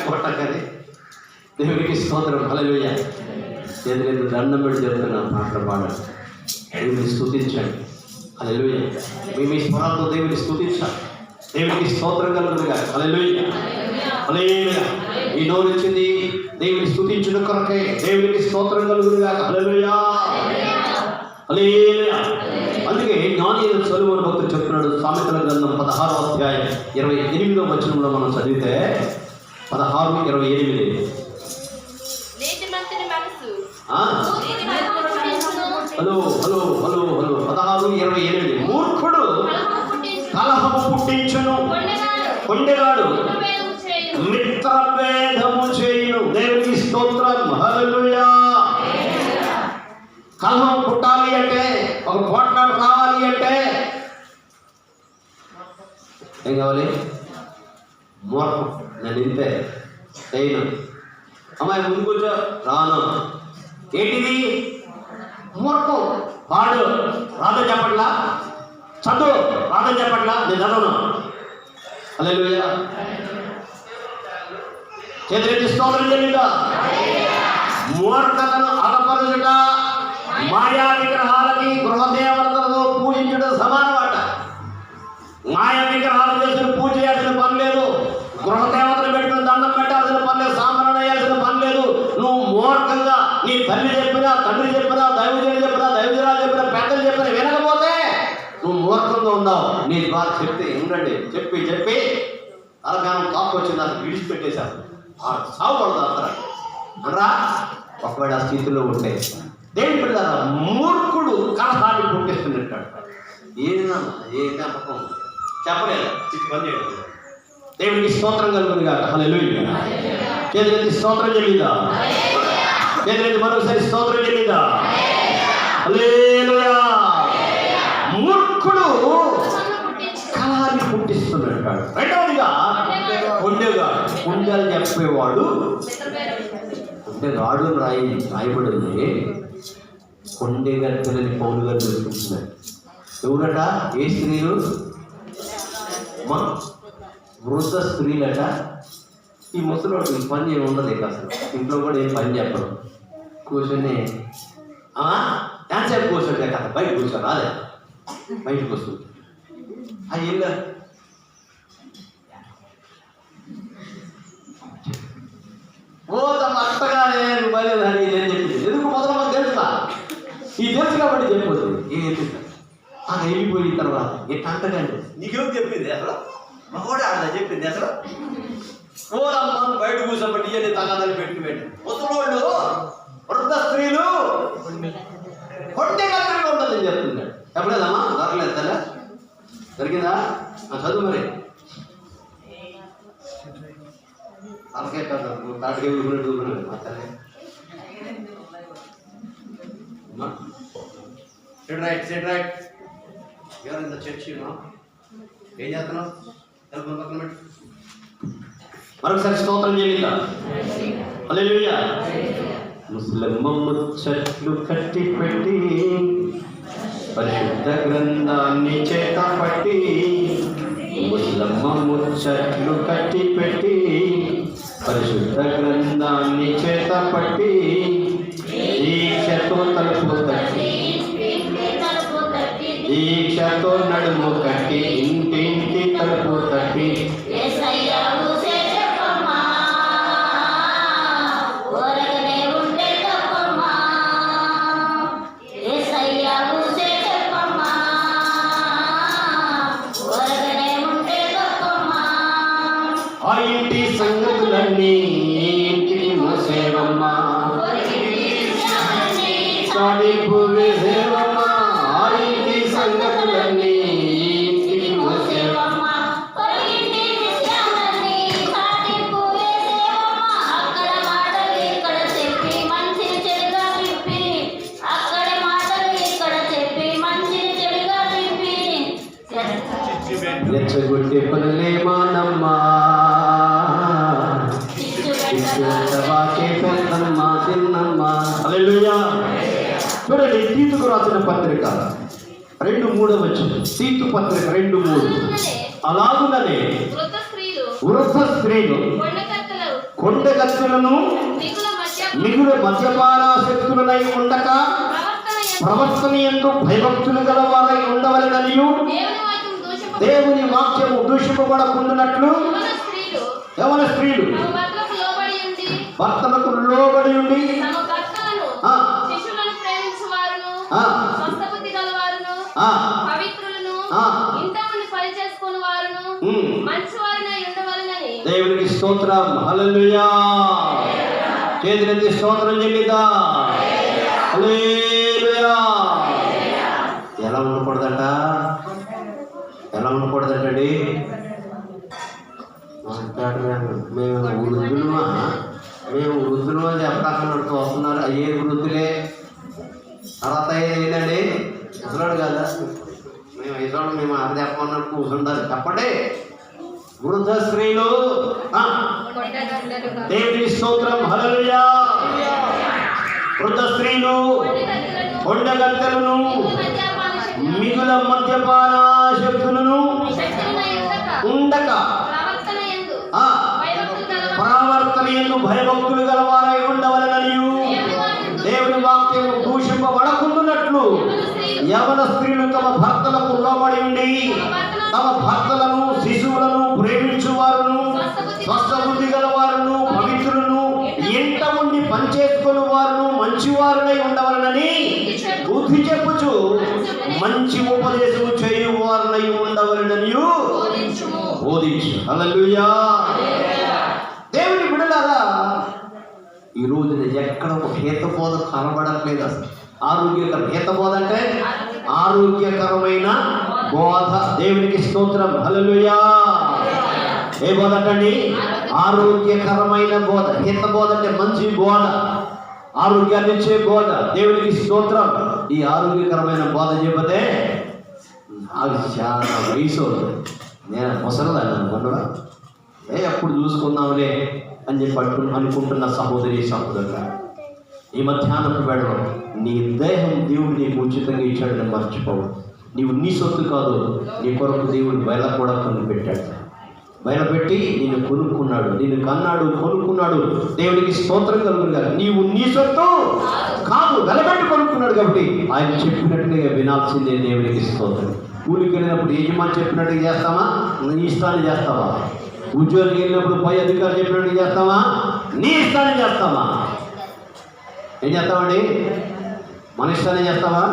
కొట్టకది. దేవునికి స్తోత్రం. హల్లెలూయా. చేతులు దండం పెట్టి చెప్తున్నాను, పాటలు పాడాలి, దేవుని స్తుతించండి. హల్లెలూయా. మీ స్వరాలతో దేవుని స్తుతించాలి. దేవునికి స్తోత్రం కలుగునుగా. హల్లెలూయా. హల్లెలూయా. ఈ నోరు వచ్చింది దేవుని స్తుతించుట కొరకే. దేవునికి స్తోత్రం కలుగునుగా. హల్లెలూయా. హల్లెలూయా. అందుకే జ్ఞాని సొలొమోను భక్తుడు చెప్తున్నాడు, సామెతల గ్రంథం 16వ అధ్యాయం 28వ వచనంలో మనం చదివితే 16:28. Hello hello hello hello 16:28. మూర్ఖుడు కలహము పుట్టించును, కొండెగాడు మిత్రభేదము చేయును. దేవునికి స్తోత్రం. ఏం కావాలి? మూర్ఖం. నేను ఇంతే చేయను. అమ్మాయి ముందు కూర్చో, రాను. ఏంటిది? మూర్ఖం. పాడు రాదని చెప్పట్లా, చదువు రాదని చెప్పట్లా, నేను చదవను. హల్లెలూయా. చేతులెత్తి స్తోత్రం చెల్లిందా. మూర్ఖతను అలపరుచుట మాయా విగ్రహాలకి గృహదేవతలతో పూజించుట సమానమాట. మాయా విగ్రహాలు చేసిన పూజ చేయాల్సిన పని లేదు, గృహదేవతలు పెట్టుకుని దండం పెట్టాల్సిన పని లేదు, సాంబ్రాణి వేయాల్సిన పని లేదు. నువ్వు మూర్ఖంగా నీ తల్లి చెప్పినా, తండ్రి చెప్పినా, దైవజనులు చెప్పినా, దైవజనాలు చెప్పినా, పెద్దలు చెప్పినా వినకపోతే నువ్వు మూర్ఖంగా ఉన్నావు. నీ ద్వారా చెప్తే ఉండండి, చెప్పి చెప్పి తలగానం కాపు వచ్చింది, నాకు విడిచిపెట్టేశారు. సాగు పడతారు అనరా. ఒకవేళ ఆ స్థితిలో ఉంటే దేవుని పిల్లల మూర్ఖుడు కలహాన్ని పుట్టిస్తున్నట్టాడు. ఏదైనా ఏ జ్ఞాపకం చెప్పలేదు, చిట్టి పని చేయడం. దేవునికి స్తోత్రం కలుగుతుంది కాక. హల్లెలూయా. చేతులెత్తి స్తోత్రం చెల్లిందా. చేతులెత్తి మరొకసారి స్తోత్రం చెల్లిందా. హల్లెలూయా. మూర్ఖుడు కలహాన్ని పుట్టిస్తున్నట్టాడు. రెండవదిగా కొండలు చెప్పేవాడు అంటే రాడు రాయబడింది. కొండెగట్టెలని పౌలు గారు దొరుకుతున్నాడు. ఎవరట? ఏ స్త్రీలు? మా వృద్ధ స్త్రీలట. ఈ ముసలోడు పని ఏమి ఉండదు ఇక, అసలు ఇంట్లో కూడా ఏం పని చెప్పరు. కూర్చొని ఎంతసేపు కూర్చోండి కదా, బయట కూర్చోరు. అదే బయటకు వస్తుంది. అది ఏం లేదు. తమ అత్తగానే బయలుదేరి ఇదేం చెప్పింది. ఎందుకు మొదలు మనకు తెలుసుగా, ఈ తెలుసు కాబట్టి చెప్పదు. ఏం చెప్పింది వెళ్ళిపోయిన తర్వాత ఎట్లా అంటకండి నీకేం చెప్పింది అసలు, మగోడే ఆడ చెప్పింది అసలు. ఓరమ్మ బయట కూర్చోబట్టి ఇవన్నీ తగాదాలు పెట్టుకుపోయింది. ముసలోళ్ళు వృద్ధ స్త్రీలు కొండే కట్టగా ఉంటుందని చెప్తున్నాడు. చెప్పలేదమ్మా? దొరకలేదు తల్లి, దొరికిందా? చదువు మరి. అలాగే కాదు, తాటికే దూకున్నాడు మా తల్లి. Set right. ఎవరు ఇంత చర్చి ఏం చేస్తున్నావు? తెలుపు పక్కన పెట్టి మరొకసారి స్తోత్రం చేయండి. హల్లెలూయా. ముస్లిం ముచ్చట్లు కట్టి పెట్టి పరిశుద్ధ గ్రంథాన్ని చేత పట్టి, ముస్లమ్మ ముచ్చట్లు కట్టి పెట్టి పరిశుద్ధ గ్రంథాన్ని చేత పట్టి, దీక్షతో తలుపు తట్టి, దీక్షతో నడుము కట్టి, ఇంటింటి తలుపు తట్టి, ఆ ఇంటి సంగతులన్నీ ఇంటికి మోసేవమ్మా, సాధింపు వేసేవమ్మా. ఆ ఇంటి సంగతులన్నీ ఇంటికి మోసేవమ్మా, రెచ్చగొట్టే పనులే మానమ్మా, పెద్దమ్మా తిన్నమ్మా. హల్లెలూయా. చూడండి, తీతుకు రాసిన పత్రిక 2:3 తీతు పత్రిక 2:3. అలాగుననే వృద్ధ స్త్రీలు కొండగత్తులను మిగులు మద్యపానాసక్తులనై ఉండక ప్రవర్తన యందు భయభక్తులు గల వారై ఉండవలెననియు, దేవుని వాక్యము దూషింపబడకుండునట్లు యవన స్త్రీలు భర్తలకు లోబడి ఉండి దేవునికి స్తోత్రం. హల్లెలూయా. చేతులెత్తి స్తోత్రం చెల్లిదా. హల్లెలూయా. ఎలా ఉండకూడదట? ఎలా ఉండకూడదంటండి? మేము వృద్ధులు అని చెప్పడానికి వస్తున్నారు. అయ్యే వృద్ధులే. తర్వాత ఏంటండి? ముసలాడు కదా, మేము ఇసోడు మేము అది చెప్పమన్నట్టు కూర్చుంటారు. చెప్పండి, స్త్రీలు దేవునికి స్తోత్రం, హల్లెలూయా. వృద్ధ స్త్రీలు కొండగత్తెలను మిగుల మద్యపాన శక్తులను ఉండక ప్రవర్తన యందు భయభక్తులు గలవారై ఉండవలెననియు దేవుని వాక్యం దూషింపబడకుండునట్లు యవన స్త్రీలు తమ భర్తలకు లోబడి ఉండి తమ భర్తలను శిశువులను ప్రేమించువారును స్వస్థబుద్ధి గలవారును పవిత్రులను ఎంట ఉండి పనిచేసుకుని వారును మంచివారునై ఉండవలనని బుద్ధి చెప్పుచు మంచి ఉపదేశము చేయువారునై ఉండవలనని బోధించు. హల్లెలూయా. దేవుని బిడ్డలారా, ఈ రోజున ఎక్కడ ఒక హితబోధ కనబడట్లేదు. అసలు ఆరోగ్యకరం హితబోధ అంటే ఆరోగ్యకరమైన బోధ. దేవునికి స్తోత్రం, హల్లెలూయా. ఏ బోధ అంటండి? ఆరోగ్యకరమైన బోధ. హితబోధ అంటే మంచి బోధ, ఆరోగ్యాన్ని ఇచ్చే బోధ. దేవునికి స్తోత్రం. ఈ ఆరోగ్యకరమైన బోధ చెప్పతే నాకు చాలా వయసు అవుతుంది. నేను ముసలదాన్ని అనుకున్నా, ఎప్పుడు చూసుకుందాంలే అని చెప్పి అనుకుంటున్న సహోదరి సహోదరులు, ఈ మధ్యాహ్నం వేళలో నీ దేహం దేవుడు నీకు ఉచితంగా ఇచ్చాడని మర్చిపోవు. నీవు నీ సొత్తు కాదు, నీ కొరకు దేవుడు బయట కూడా కొనిపెట్టాడు. బయలుపెట్టి నిన్ను కొనుక్కున్నాడు, నిన్ను కన్నాడు, కొనుక్కున్నాడు. దేవునికి స్తోత్రం కలుగును గాక. నీవు నీ సొత్తు కాదు, వెలబెట్టి కొనుక్కున్నాడు. కాబట్టి ఆయన చెప్పినట్టుగా వినాల్సిందే. దేవునికి స్తోత్రం. కూలికి వెళ్ళినప్పుడు యజమాని చెప్పినట్టుగా చేస్తామా? నీ ఇష్టాన్ని చేస్తావా? ఉద్యోగానికి వెళ్ళినప్పుడు పై అధికారులు చెప్పినట్టుగా చేస్తావా? నీ ఇష్టాన్ని చేస్తావా? ఏం చేస్తామండి? మన ఇష్టాన్ని చేస్తావా?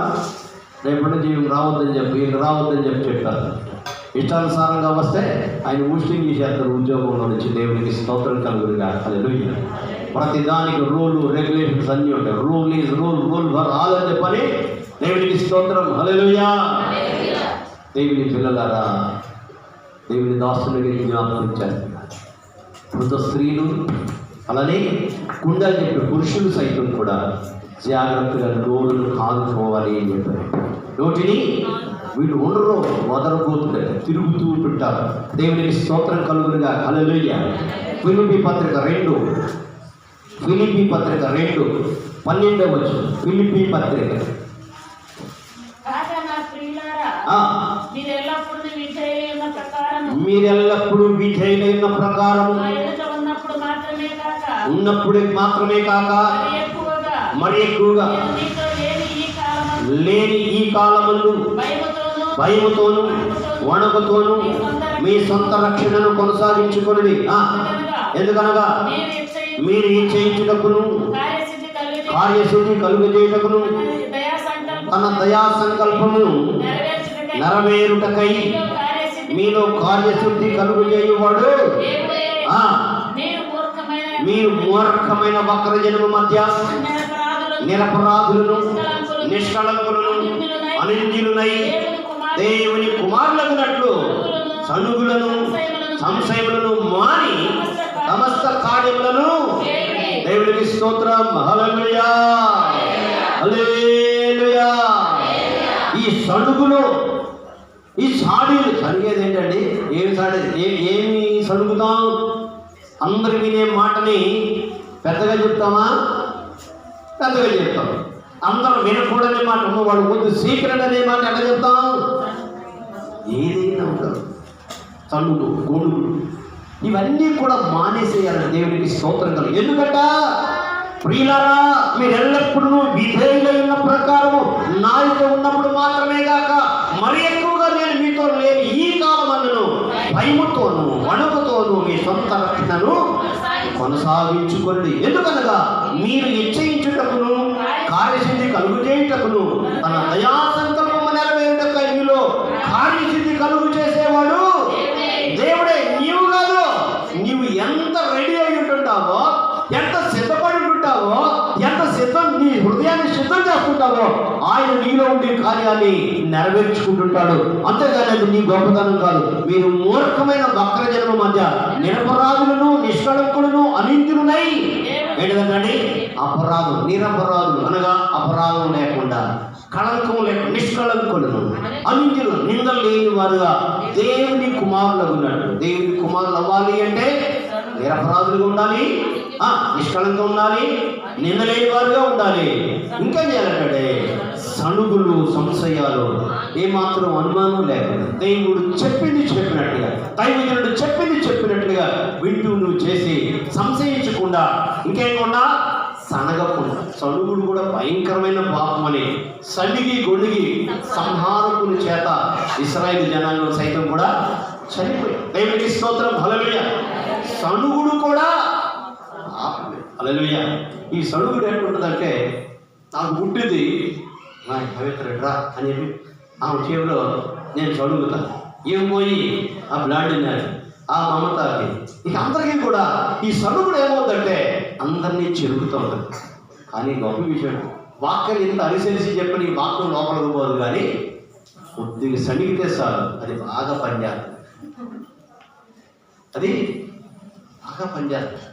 రేపటి నుంచి రావద్దని చెప్పి చెప్పారు. ఇష్టానుసారంగా వస్తే ఆయన ఊస్టింగ్ చేసేస్తారు ఉద్యోగంలో నుంచి. దేవునికి స్తోత్రం కలుగునుగా. హల్లెలూయా. ప్రతి దానికి రూలు రెగ్యులేషన్స్ అన్నీ ఉంటాయి. Rule is rule for all అని చెప్పని దేవునికి స్తోత్రం, హల్లెలూయా. దేవుని పిల్లలారా, దేవుని దాసునికి జ్ఞాపకం చేస్తున్నారు. వృద్ధ స్త్రీలు అలానే కుండలు చెప్పే పురుషులు సైతం కూడా జాగ్రత్తగా నోరును కాదుకోవాలి అని చెప్పారు. నోటిని వీళ్ళు ఉండరు, వదలబోతున్నారు, తిరుగుతూ ఉంటారు. దేవునికి స్తోత్రం కలుగునుగా. హల్లెలూయా. ఫిలిప్పీ పత్రిక 2:12 ఫిలిప్పీ పత్రిక. మీరెల్లప్పుడూ విధేయులైన ప్రకారం ఉన్నప్పుడు మాత్రమే కాక మరి ఎక్కువగా లేని ఈ కాలమందు భయముతోను వణుకుతోను మీ సొంత రక్షణను కొనసాగించుకొనుడి. ఎందుకనగా మీరు ఈ చేయించుటకును కార్యసిద్ధి కలుగజేయుటకును తన దయా సంకల్పమును నెరవేరుటకై మీలో కార్యశుద్ధి కలుగజేయువాడు. మీరు మూర్ఖమైన వక్ర జనము మధ్య నిరపరాధులను నిష్కళంకులను అనింద్యులనై దేవుని కుమారులగునట్లు సనుగులను సంశయములను మాని సమస్త కార్యములను దేవునికి స్తోత్రం, హల్లెలూయా, హల్లెలూయా. ఈ సడుగులు, ఈ సాడీలు సరిగేది ఏంటండి? ఏమి సడుగుతాం? అందరు వినే మాటని పెద్దగా చెప్తామా? పెద్దగా చెప్తాం. అందరూ వినకూడని మాట, వాడు ముందు సీక్రెట్ అనే మాట ఎట్లా చెప్తాం? ఏదైనా ఉంటారు సడుగులు, గొడుగులు, ఇవన్నీ కూడా మానేసేయాలి. దేవునికి స్తోత్రం కలుగు. ఎందుకంట ప్రియులారా, మీరు ఎల్లప్పుడూ విధేయులైన ప్రకారము నాయకుడు ఉన్నప్పుడు మాత్రమే కాక మరి ఎక్కువగా నేను మీతో లేని ఈ కాలమందును భయముతోను వణుకుతోను మీ సొంత రక్షణను కొనసాగించుకోండి. ఎందుకనగా మీరు నిశ్చయించుటకును కార్యసిద్ధి కలుగు చేయుటకును తన దయా సంకల్పము నెరవేరుటకై మీలో కార్యసిద్ధి కలుగు చేసేవాడు దేవుడే, నీవు కాదు. నీవు ఎంత రెడీ అయి ఉంటుంటావో, ఎంత సిద్ధపడి ఉంటావో, ఎంత నీ హృదయాన్ని సిద్ధం చేస్తుంటావో ఆయన నీలో ఉండే కార్యాన్ని నెరవేర్చుకుంటుంటాడు. అంతేగాని అది నీ గొప్పతనం కాదు. మీరు మూర్ఖమైన వక్ర జన్మ మధ్య నిరపరాధులను నిష్కళంకులను అనింద్యులనై ఏంటంటే అపరాధం, నిరపరాధులు అనగా అపరాధం లేకుండా, కళంకం లేకుండా, నిష్కళంకులను, అన్యులు, నిందలు లేని వారుగా దేవుని కుమారులు ఉన్నట్టు. దేవుని కుమారులు అవ్వాలి అంటే నిరపరాధులుగా ఉండాలి, నిష్కళంకం ఉండాలి, నిందలేని వారుగా ఉండాలి. ఇంకా చేయాలంటే సణుగులు, సంశయాలు, ఏమాత్రం అనుమానం లేకుండా దేవుడు చెప్పింది చెప్పినట్లుగా, దైవజనుడు చెప్పింది చెప్పినట్లుగా వింటూ నువ్వు చేసి సంశయించకుండా, ఇంకేమన్నా సనగకుండా. సణుగుడు కూడా భయంకరమైన పాపం అని సణిగి గొణిగి సంహారకుని చేత ఇశ్రాయేలు జనాంగం సైతం కూడా చనిపోయారు. దేవునికి స్తోత్రం, హల్లెలూయా. సణుగుడు కూడా పాపమే, హల్లెలూయా. ఈ సణుగుడు ఎట్లుంటుందంటే, నాకు పుట్టింది పవిత్రరా అని చెప్పి ఆమె చెవిలో నేను చదువుతాను, ఏం పోయి ఆ బ్లాడ్ తిన్నాను, ఆ మమతకి, ఇక అందరికీ కూడా ఈ సణుగుడు ఏమవుతుందంటే అందరినీ చెరుపుతూ ఉంటుంది. కానీ గొప్ప విషయం, వాక్యం ఇంత అనుసరించి చెప్పి నీ వాక్యం లోపలికి పోదు, కానీ కొద్దిగా సణిగితే చాలు అది బాగా పనిచేస్తుంది. అది బాగా పనిచేస్తుంది.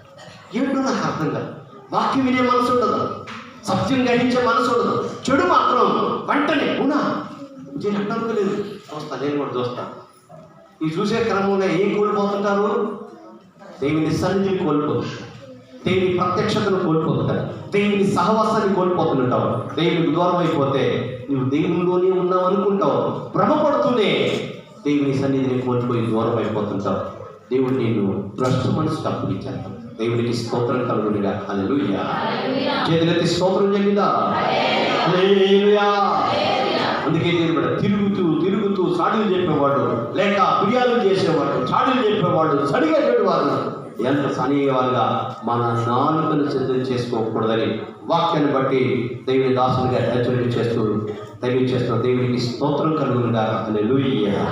ఏంటో నాకు అర్థం కాదు. వాక్యం వినే మనసు ఉండదు, సత్యం గ్రహించే మనసు ఉండదు, చెడు మాత్రం వెంటనే అవునా నేను అట్టనుకోలేదు, చూస్తా, నేను కూడా చూస్తాను. ఈ చూసే క్రమంలో ఏం కోల్పోతుంటారు? దేవుని సన్నిధిని కోల్పోతుంటారు, దేవుని ప్రత్యక్షతను కోల్పోతుంటారు, దేవుని సహవాసాన్ని కోల్పోతుంటావు. దేవునికి దూరం అయిపోతే నువ్వు దేవునిలోనే ఉన్నావు అనుకుంటావు, భ్రమపడుతూనే దేవుని సన్నిధిని కోల్పోయి దూరం అయిపోతుంటావు. దేవుడు నేను భ్రష్టు మనసు తప్పులిచ్చాను. దేవునికి స్తోత్రం కలుగునిగా. హల్లెలూయా. చేతులెత్తి స్తోత్రం చెల్లిందా? హల్లెలూయా. అందుకే దేవుడు తిరుగుతూ తిరుగుతూ చాడీలు చెప్పేవాడు, లేక ఫిర్యాదు చేసేవాడు, చాడీలు చెప్పేవాడు, సడిగేటవాడు, ఎంత సనీయవారుగా మన నాలుకను సిద్ధం చేసుకోకూడదని వాక్యాన్ని బట్టి దేవుని దాసునిగా హెచ్చరిక చేస్తూ తెలియజేస్తున్న దేవునికి స్తోత్రం కలుగునిగా. హల్లెలూయా.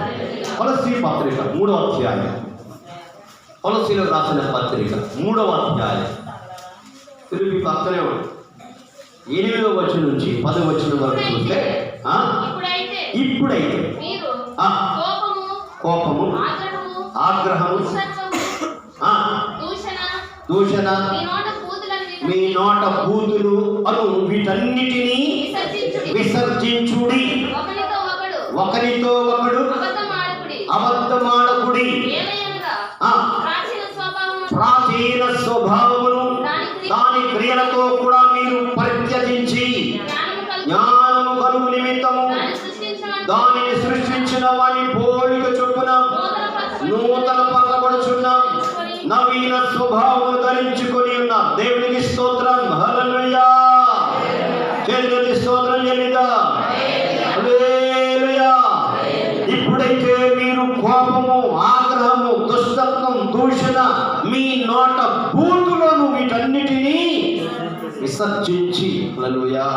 కొలస్సీ పత్రిక 3వ అధ్యాయం, కొలస్సీలో రాసిన పత్రిక 3వ అధ్యాయం, తిరిగి పక్కనే 8వ వచనం నుంచి 10వ వచనం వరకు చూస్తే, ఇప్పుడైతే కోపము, ఆగ్రహము, దూషణ, మీ నోట బూతులు అను వీటన్నిటినీ విసర్జించుడి, ఒకరితో ఒకడు అబద్ధమాడకుడి, ప్రాచీన స్వభావమును దాని క్రియలతో కూడా మీరు పరిత్యజించి జ్ఞానము కలుగు నిమిత్తము దానిని సృష్టించిన వాని పోలిక చొప్పున నూతన పరచబడుచున్న నవీన స్వభావమును ధరించుకొని ఉన్న దేవునికి స్తోత్రం. హల్లెలూయా. చేతులెత్తి స్తోత్రం చెల్లిదా? హల్లెలూయా. ఇప్పుడైతే మీరు కోపము, ఆగ్రహము, దుష్టత్వం, దూషణ, మీ నోట బూతులను వీటన్నిటినీ విసర్జించి, హల్లెలూయా,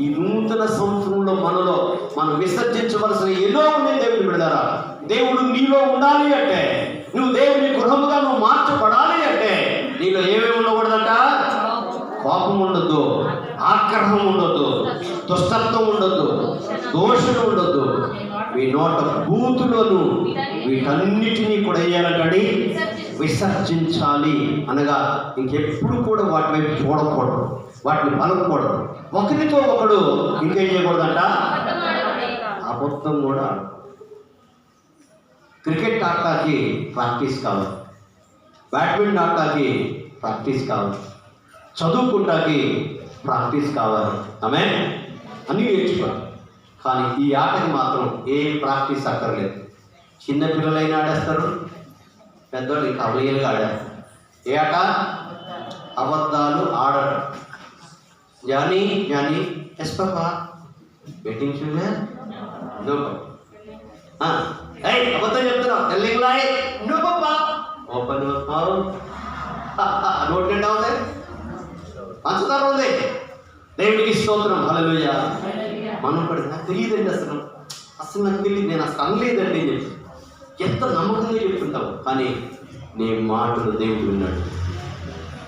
ఈ నూతన సంవత్సరంలో మనలో మనం విసర్జించవలసిన ఎన్నో ఉన్నాయి. దేవుని బిడ్డలారా, దేవుడు నీలో ఉండాలి అంటే, నువ్వు దేవుని గృహముగా నువ్వు మార్చబడాలి అంటే నీలో ఏమేమి ఉండకూడదంట? కోపం ఉండొద్దు, ఆగ్రహం ఉండొద్దు, దుష్టత్వం ఉండొద్దు, దోషణ ఉండొద్దు, మీ నోట బూతులను వీటన్నిటినీ కూడా వేయాలంటే విసర్జించాలి. అనగా ఇంకెప్పుడు కూడా వాటి వైపు చూడకూడదు, వాటిని పలకూడదు. ఒకరితో ఒకడు ఇంకేం చేయకూడదంట? అబద్ధం కూడా. క్రికెట్ ఆటకి ప్రాక్టీస్ కావాలి, బ్యాడ్మింటన్ ఆటకి ప్రాక్టీస్ కావాలి, చదువుకుంటాకి ప్రాక్టీస్ కావాలి. ఆమె అన్నీ నేర్చుకోవాలి. కానీ ఈ ఆటకి మాత్రం ఏ ప్రాక్టీస్ అక్కర్లేదు. చిన్నపిల్లలైనా ఆడేస్తారు, పెద్దవాళ్ళు ఇంకా అవలీలుగా ఆడారు. ఏ ఆట? అబద్ధాలు ఆడటం. జానీ ఎస్ పాపా బెట్టింగ్ చూడే అబద్ధం చెప్తున్నావు, తెల్లింగ్ లాయ్ నో పాపా ఓపెన్ నోట్ నిండా ఉంది, పంచదార ఉంది. దేవుడికి స్తోత్రం. హల్లెలూయా. మనం కూడా నాకు తెలియదండి, అసలు నాకు తెలియదు, నేను అసలు అనలేదండి అని చెప్పి ఎంత నమ్మకంగా చెప్తుంటావు. కానీ నీ మాటలు దేవుడు విన్నాడు.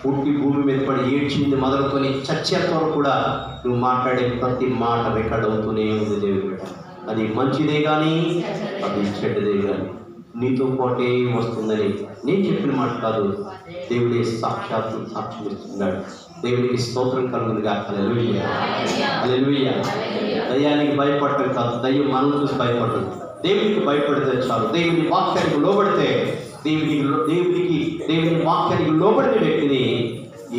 పుట్టి భూమి మీద పడి ఏడ్చింది మొదలుకొని చచ్చేంత వరకు కూడా నువ్వు మాట్లాడే ప్రతి మాట రికార్డ్ అవుతూనే ఉంది దేవుడి బిడ్డ. అది మంచిదే కానీ అది చెడ్డదే కానీ. నీతో పాటే వస్తుందని నేను చెప్పిన మాట కాదు, దేవుడే సాక్షాత్తు సాక్ష్యం ఇస్తున్నాడు. దేవునికి స్తోత్రం కలుగునుగా. హల్లెలూయా, హల్లెలూయా. దయ్యానికి భయపడటం కాదు, దయ్యం మనం చూసి భయపడదు. దేవునికి భయపడితే చాలు. దేవుని వాక్యానికి లోబడితే, దేవుని వాక్యానికి లోబడిన వ్యక్తిని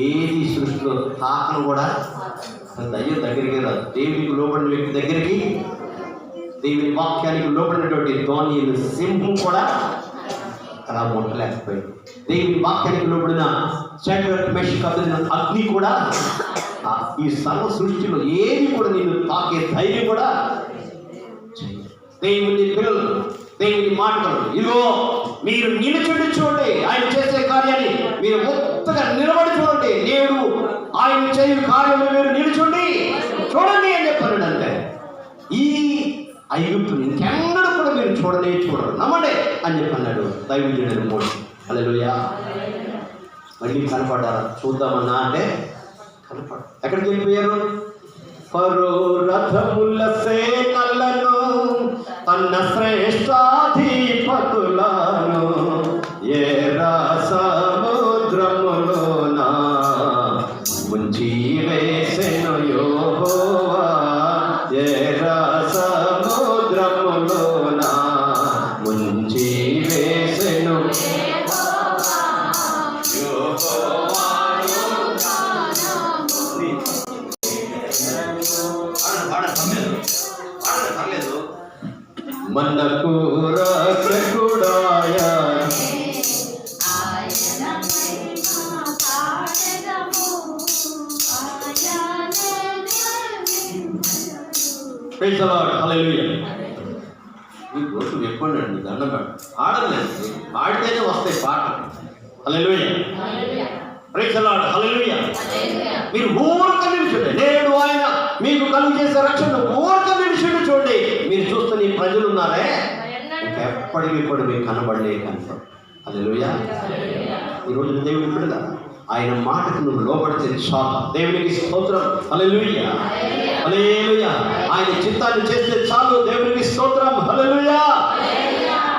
ఏది సృష్టిలో తాకను కూడా దయ్యం దగ్గరికి రాదు. దేవునికి లోబడిన వ్యక్తి దగ్గరికి, దేవుని వాక్యానికి లోబడినటువంటి ధోనియలు సింహం కూడా అలా ముట్టలేకపోయింది. దేవుని వాక్యానికి లోబడిన షడ్రక్ మెషక్ అబేద్నెగో అగ్ని కూడా ఈ సర్వ సృష్టిలో ఏది కూడా నేను తాకే ధైర్యం కూడా చేయదు. దేవుని పిల్లలు, దేవుని మాటలు, ఇదిగో మీరు నిలుచుండి చూడండి ఆయన చేసే కార్యాన్ని. మీరు మొత్తగా నిలబడి చూడండి, నేడు ఆయన చేయు కార్యము మీరు నిలుచుండి చూడండి అని చెప్పాడు. అంటే ఈ ఐగుప్తుని ఇంకెన్నడూ కూడా మీరు చూడరు, నమ్మండి అని చెప్పన్నాడు దైవజనుడు మోషే. హల్లెలూయా. మళ్ళీ కనపడ్డారా చూద్దామన్నా అంటే కనపడ. ఎక్కడికి వెళ్ళిపోయారు? ఫరో రథముల సేనలను తన శ్రేష్ఠాధిపతులను ఎర్ర సముద్రములోన ముంచి వేసెను యెహోవా. ఎర్ర సముద్రములోన ముంచి వేసెను మనకు రక్షకుడాయ. Praise the lord. హల్లెలూయా. ఈ రోజు చెప్పండి, దండం పెట్టండి. ఆడలేండి, ఆడితేనే వస్తాయి పాటలు. Hallelujah, praise the lord. Hallelujah. మీరు ఊరక నిలిచుండే, నేడు ఆయన మీకు కలుగు చేసే రక్షణ ఊరక నిలిచుండి చూడండి. మీరు చూస్తున్న ఈ ప్రజలు ఉన్నారే, ఎప్పటికీ కూడా మీకు కనబడలే కనపడు. హల్లెలూయా. ఈరోజు దేవుని బిడ్డగా ఆయన మాటకు నువ్వు లోబడితే చాలు. దేవునికి స్తోత్రం. హల్లెలూయా, హల్లెలూయా. ఆయన చిత్తాన్ని చేస్తే చాలు. దేవునికి స్తోత్రం. హల్లెలూయా.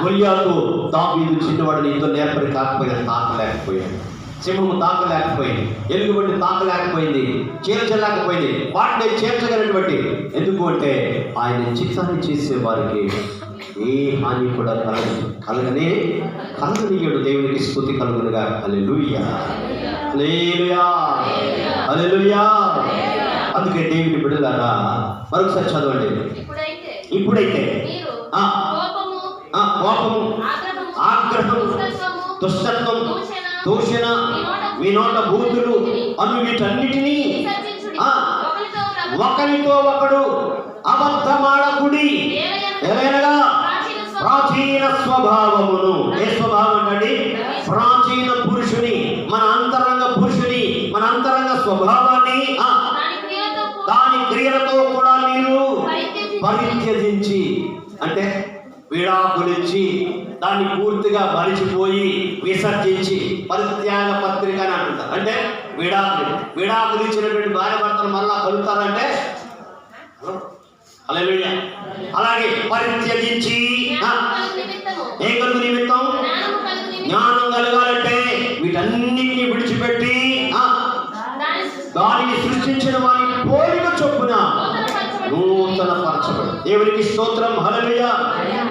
గొలియాతు దావీదు చిన్నవాడిని ఇంతో నేర్పరి కాకపోయినా తాకలేకపోయాడు. సింహము తాకలేకపోయింది, ఎలుగుబంటి తాకలేకపోయింది, చేర్చలేకపోయింది. వాటిని చేర్చగలిగినటువంటి, ఎందుకు అంటే ఆయన చిత్తాన్ని చేసే వారికి ఏ హాని కూడా కలగనీయడు. దేవునికి స్తుతి కలుగునుగా. హల్లెలూయా, హల్లెలూయా, హల్లెలూయా. అందుకే దేవుని బిడ్డలారా మరొకసారి చదవండి. ఇప్పుడైతే కోపము, ఆగ్రహము, దుష్టత్వం, దూషణ, వినోద బూతులు అను వీటన్నిటినీ ఒకరితో ఒకడు అబద్ధమాడకుడి. ఏలైనగా ప్రాచీన స్వభావమును, ఏ స్వభావం అండి? ప్రాచీన పురుషుని, మన అంతరంగ పురుషుని, మన అంతరంగ స్వభావాన్ని, దాని క్రియలతో కూడా మీరు పరిత్యజించి, అంటే విడాకులిచ్చి దాన్ని పూర్తిగా మరిచిపోయి విసర్జించి, పరిత్యాగ పత్రిక అని అంటుంటారు. అంటే విడాకులు ఇచ్చినటువంటి భార్య భర్తలు మళ్ళా కలుగుతారంటే హల్లెలూయా. అలాగే పరిత్యజించి, ఏం కలుగు నిమిత్తం? జ్ఞానం కలగాలంటే వీటన్నిటిని విడిచిపెట్టి దానిని సృష్టించిన వారి పోలిక చొప్పున నూతన పరచబడు. దేవునికి స్తోత్రం. హల్లెలూయా.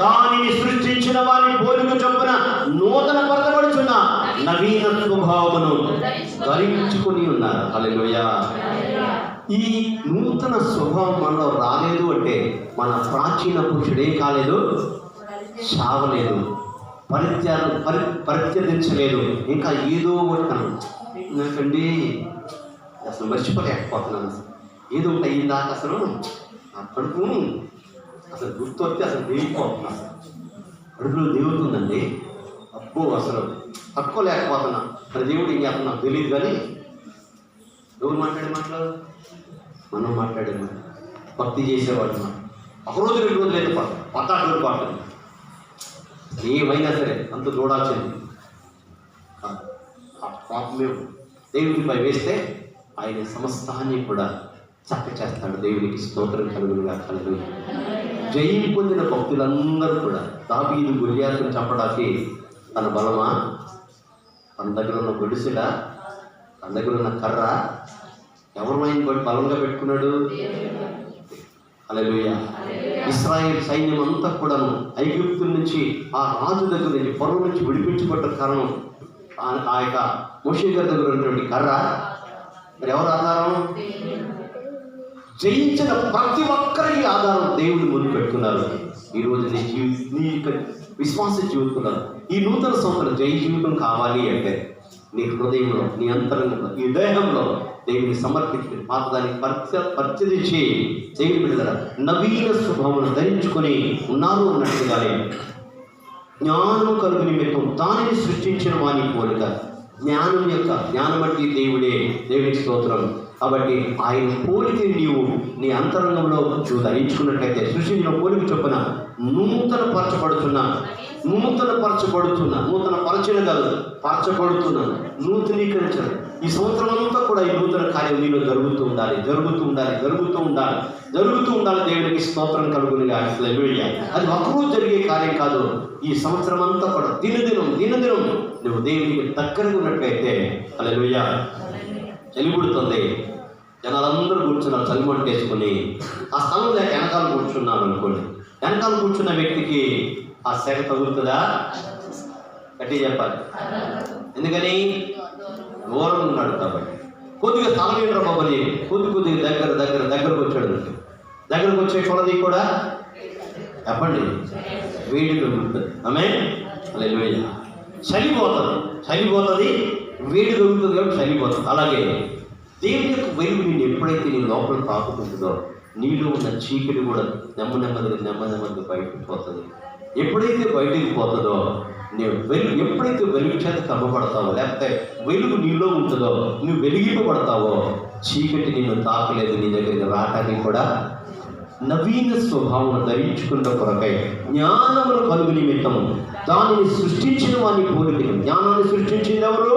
దానిని సృష్టించిన వారి పోలిక చొప్పున నూతన పరచబడుచున్న నవీన స్వభావమును ధరించుకుని ఉన్నారు. హల్లెలూయా. ఈ నూతన స్వభావం మనలో రాలేదు అంటే మన ప్రాచీన పురుషుడే కాలేదు, చావలేదు, పరిత్యజించలేదు. ఇంకా ఏదో ఒకటి నాకండి అసలు మర్చిపోలేకపోతున్నాను. ఏదో ఒకటి అయిందాక అసలు ఆ కడుపు అసలు గుర్తొస్తే అసలు దేగిపోతున్నాను. కడుపులో దేవుతుందండి. అబ్బో అసలు తట్టుకోలేకపోతున్నా. మరి దేవుడు ఏం చేస్తున్నా తెలియదు. కానీ ఎవరు మాట్లాడే మాటలు? మనం మాట్లాడే మాట, భక్తి చేసేవాడు మాట. ఒకరోజు 2 రోజులు అయితే పట్టాడు పాటలు ఏమైనా సరే అంత చూడాల్సింది. ఆ పాపమే దేవునిపై వేస్తే ఆయన సమస్తాన్ని కూడా చక్క చేస్తాడు. దేవునికి స్తోత్రం కలుగునుగా. హల్లెలూయా. జయం పొందిన భక్తులందరూ కూడా దావీదు గొలియాతును చంపడానికి తన బలమా, తన దగ్గర ఉన్న గొలుసులా, తన దగ్గర ఉన్న కర్ర, ఎవరు బలంగా పెట్టుకున్నాడు? హల్లెలూయా. ఇశ్రాయేల్ సైన్యం అంతా కూడాను ఐగుప్తు నుంచి, ఆ రాజు దగ్గర నుంచి, పొలం నుంచి విడిపించబడ్డ కారణం ఆ యొక్క మోషే గారి దగ్గర ఉన్నటువంటి కర్ర. మరి ఎవరు ఆధారం? జయించిన ప్రతి ఒక్కరి ఆధారం దేవుని ముందు పెట్టుకున్నారు. ఈరోజు నీ విశ్వాస జీవితంలో ఈ నూతన సంవత్సరం జయ జీవితం కావాలి అంటే నీ హృదయంలో, నీ అంతరంగంలో, ఈ దేహంలో దేవుని సమర్పించి పాతదానికి పరిచయించి దేవుని బిడ్డల నవీన స్వభావం ధరించుకొని ఉన్నారు అన్నట్టుగానే జ్ఞానం కలుగు నిమిత్తం దానిని సృష్టించిన వాని పోలిక. జ్ఞానం అంటే దేవుడే, దేవునికి స్తోత్రం. కాబట్టి ఆయన పోలికని నీవు నీ అంతరంగంలో నువ్వు ధరించుకున్నట్లయితే సృష్టించిన పోలిక చొప్పున నూతన పరచిన కాదు, పరచబడుతున్నాను, నూతనీకరించాను. ఈ సంవత్సరం అంతా కూడా ఈ నూతన కార్యం నీలో జరుగుతూ ఉండాలి. దేవునికి స్తోత్రం కలుగుని. అది ఒకరోజు జరిగే కార్యం కాదు. ఈ సంవత్సరం అంతా కూడా దినదినం నువ్వు దేవునికి దగ్గరగా ఉన్నట్లయితే హల్లెలూయా. చలిపుడుతుంది, జనాలందరూ కూర్చున్నారు చలిమంట వేసుకుని. ఆ స్థలం లేక వెనకాల కూర్చున్నారు అనుకోండి. వెనకాల కూర్చున్న వ్యక్తికి ఆ సెగ తగులుతుందా? గట్టి చెప్పాలి. ఎందుకని? దూరం ఉన్నాడు కాబట్టి. కొద్దిగా తలవేంద్ర బాబని కొద్దిగా దగ్గరకు వచ్చాడు. దగ్గరకు వచ్చే కొలది కూడా చెప్పండి వేడి తగులుతుంది. ఆమేన్. హల్లెలూయా. చలిపోతుంది, వేడి తగులుతుంది కాబట్టి చలిపోతుంది. అలాగే దేవుని యొక్క వెలుగు నేను ఎప్పుడైతే నీ లోపల తాకుతుంటుందో నీలో ఉన్న చీకటి కూడా నెమ్మదిగా బయటకు పోతుంది. ఎప్పుడైతే బయటికి పోతుందో ఎప్పుడైతే వెలుగు చేత కమ్మబడతావో, లేకపోతే వెలుగు నీలో ఉంటుందో, నువ్వు వెలిగింపబడతావో చీకటి నిన్ను తాకలేదు, నీ దగ్గరికి రావటానికి కూడా. నవీన స్వభావం ధరించుకున్న కొరకై జ్ఞానమును కలుగు నిమిత్తము దానిని సృష్టించిన వాని పోలికను. జ్ఞానాన్ని సృష్టించింది ఎవరు?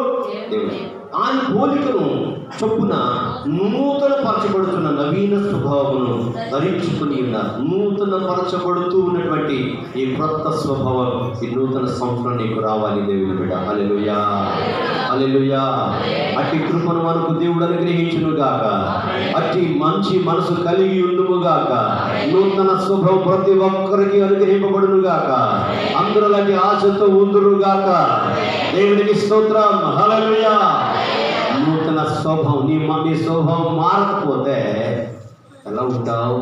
దేవుడు. ఆయన పోలికను చొప్పున నూతన పరచబడుతున్న నవీన స్వభావమును ధరించుకుని ఉన్నారు. నూతన పరచబడుతూ ఉన్నటువంటి ఈ క్రొత్త స్వభావం ఈ నూతన సంవత్సరం నీకు రావాలి దేవుని బిడ్డ. హల్లెలూయా. అట్టి కృపను మనకు దేవుడు అనుగ్రహించును గాక. అట్టి మంచి మనసు కలిగి ఉండుము గాక. నూతన స్వభావం ప్రతి ఒక్కరికి అనుగ్రహింపబడును గాక. అందరూ లాంటి ఆశతో ఉందురు గాక. దేవునికి స్తోత్రం. హల్లెలూయా. నూతన స్వభావం నీ స్వభావం మారకపోతే ఎలా ఉంటావు?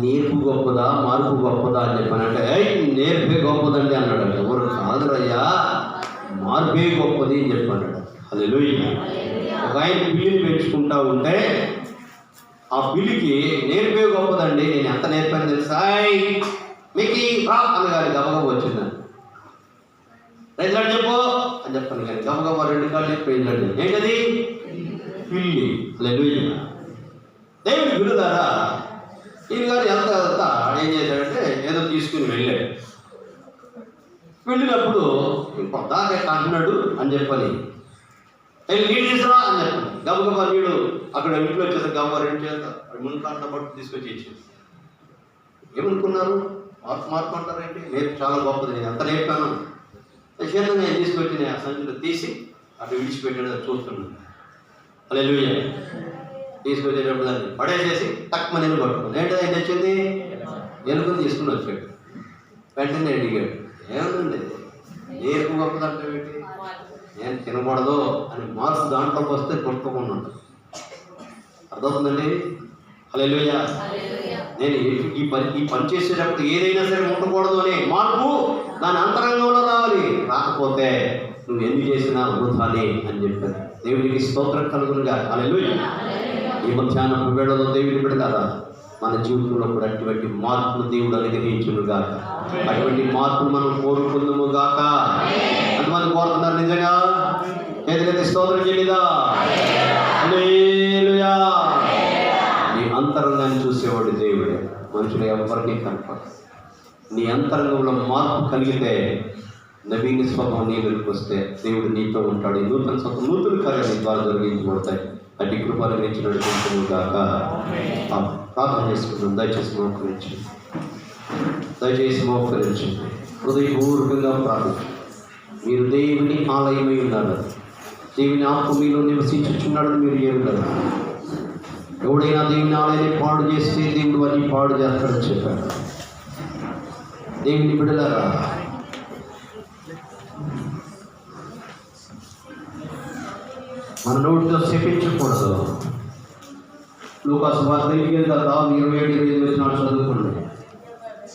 నేర్పు గొప్పదా, మార్పు గొప్పదా అని చెప్పానంటే నేర్పే గొప్పదండి అన్నాడు. ఎవరు కాదురయ్యా, మార్పే గొప్పది అని చెప్పాడు. హల్లెలూయా. ఒక ఆయన పిల్లిని పెంచుకుంటా ఉంటే ఆ పిల్లికి నేర్పే గొప్పదండి, నేను ఎంత నేర్పాను తెలుసా, మీకు అనగానే గబగబ వచ్చిందని ప్రైజ్లాడ్ చెప్పు అని చెప్పాను. కానీ గబగబ 2 కాళ్ళు ప్రైజ్లాడ్ ఏంటది? పిల్లి. హల్లెలూయా. దేవుడి బిడ్డలారా, ఈయన గారు ఎంత ఏం చేశాడంటే ఏదో తీసుకుని వెళ్ళినప్పుడు దాకా అంటున్నాడు అని చెప్పని నీళ్ళు తీసురా అని చెప్పాను. గబగబా నీళ్ళు అక్కడ ఇంట్లో వచ్చేసారు. గబగబా 2 చేస్తారు ముందు కాళ్ళ పట్టు తీసుకొచ్చి ఇచ్చారు. ఏమనుకున్నారు? మార్పు అంటారేంటి? నేర్పు చాలా గొప్పది, నేను ఎంత నేర్పాను. చేత నేను తీసుకొచ్చి నేను ఆ సంచులు తీసి అటు విడిచిపెట్టాడు. చూస్తున్నాను. హల్లెలూయా. తీసుకొచ్చేటప్పుడు దాన్ని పడేసేసి తక్కువ నేను పట్టుకున్నాను. ఏంటో ఆయన వచ్చింది ఎనుకుని తీసుకుని వచ్చాడు. వెంటనే అడిగాడు, ఏముంది నేర్పు గొప్పదంటే ఏంటి? నేను తినకూడదు అని మార్పు దాంట్లోకి వస్తే కొట్టుకోకుండా ఉంటాను. అర్థమవుతుందండి? హల్లెలూయా. నేను ఈ పని చేసేటప్పుడు ఏదైనా సరే ఉండకూడదు అనే మార్పు దాని అంతరంగంలో రావాలి. రాకపోతే నువ్వు ఎన్ని చేసినా వృధానే అని చెప్పారు. దేవునికి స్తోత్రం కలుగునుగా. హల్లెలూయా. ఈ మధ్యాహ్నం వేళలో దేవుని బిడ్డలారా, మన జీవితంలో కూడా అటువంటి మార్పులు దేవుడు అనుగ్రహించును గాక. అటువంటి మార్పులు మనం కోరుకుందుము గాక. అంతమంది కోరుతున్నారు నిజంగా? ఏదైతే స్తోత్రం చేయలేదా? హల్లెలూయా. నీ అంతరంగాన్ని చూసేవాడు దేవుడే, మనుషులు ఎవరికి కనపడదు. నీ అంతరంగంలో మార్పు కలిగితే నవీన స్వభావం నీ వెలుగు వస్తే దేవుడు నీతో ఉంటాడు. నూతన కార్యాలు ద్వారా జరిగించబడతాయి. అటు కృపలు గురించి నడిపించను కాక. ప్రార్థన చేసుకుందాం. దయచేసి మోకరించండి. హృదయపూర్వకంగా ప్రార్థన. మీరు దేవుని ఆలయమై ఉన్నారు. దేవుని ఆత్మ మీలో నివసించుచున్నాడని మీరు ఏమిటారు. ఎవడైనా దేవుని ఆలయాన్ని పాడు చేస్తే దేవుడు అన్ని పాడు చేస్తాడని చెప్పాడు. దేవుని బిడ్డలారా, మన నోటితో శపించకూడదు. లూకాసు వార్త 27:27 చదువుకోండి.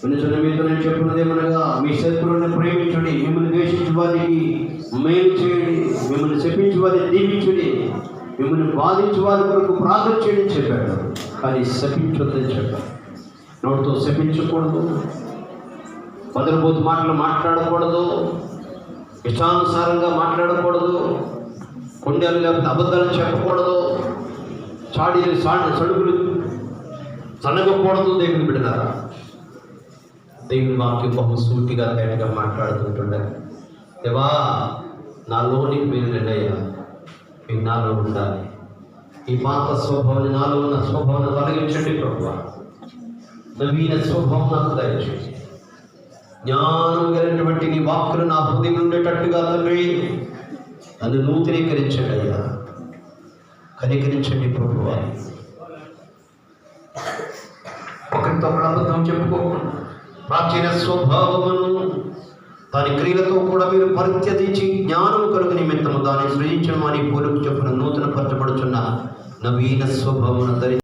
వినుచున్న మీతో నేను చెప్పున్నదేమనగా, మీ శత్రువులను ప్రేమించుడి, మిమ్మల్ని ద్వేషించు వారికి మేలు చేయండి, మిమ్మల్ని శపించు వారిని దీవించుడి, మిమ్మల్ని బాధించు వారి కొరకు ప్రార్థన చేయడం చెప్పాడు. కానీ శపించొద్దని చెప్పాడు. నోటితో శపించకూడదు, బదులుబోతు మాటలు మాట్లాడకూడదు, ఇష్టానుసారంగా మాట్లాడకూడదు, కొండలు లేకపోతే అబద్ధాలు చెప్పకూడదు, సడుగులు సనగకూడదు. దేవుని బిడ్డలారా, దేవుని వాక్యం బహు సూటిగా తేటగా మాట్లాడుతుంటుండగా, దేవా నాలోనికి మీరు నిర్ణయ్యా, మీరు నాలో ఉండాలి. ఈ పాత స్వభావాన్ని, నాలో ఉన్న స్వభావాన్ని తొలగించండి ప్రభువా. నవీన స్వభావం నాకు దయచేసి, జ్ఞానం కలిగినటువంటి నీ వాక్కులు నా హృదయం ఉండేటట్టుగా తండ్రి నన్ను నూతనీకరించండి అయ్యా. కనికరించండి ప్రభువా. ఒకరితో ఒకరు అబద్ధం చెప్పుకోకుండా ప్రాచీన స్వభావమును దాని క్రియలతో కూడా మీరు పరిత్యజించి జ్ఞానం కలుగు నిమిత్తము దాన్ని సృజించడం అని పూర్వకు చెప్పున నూతన పరచబడుచున్న నవీన స్వభావమును ధరించి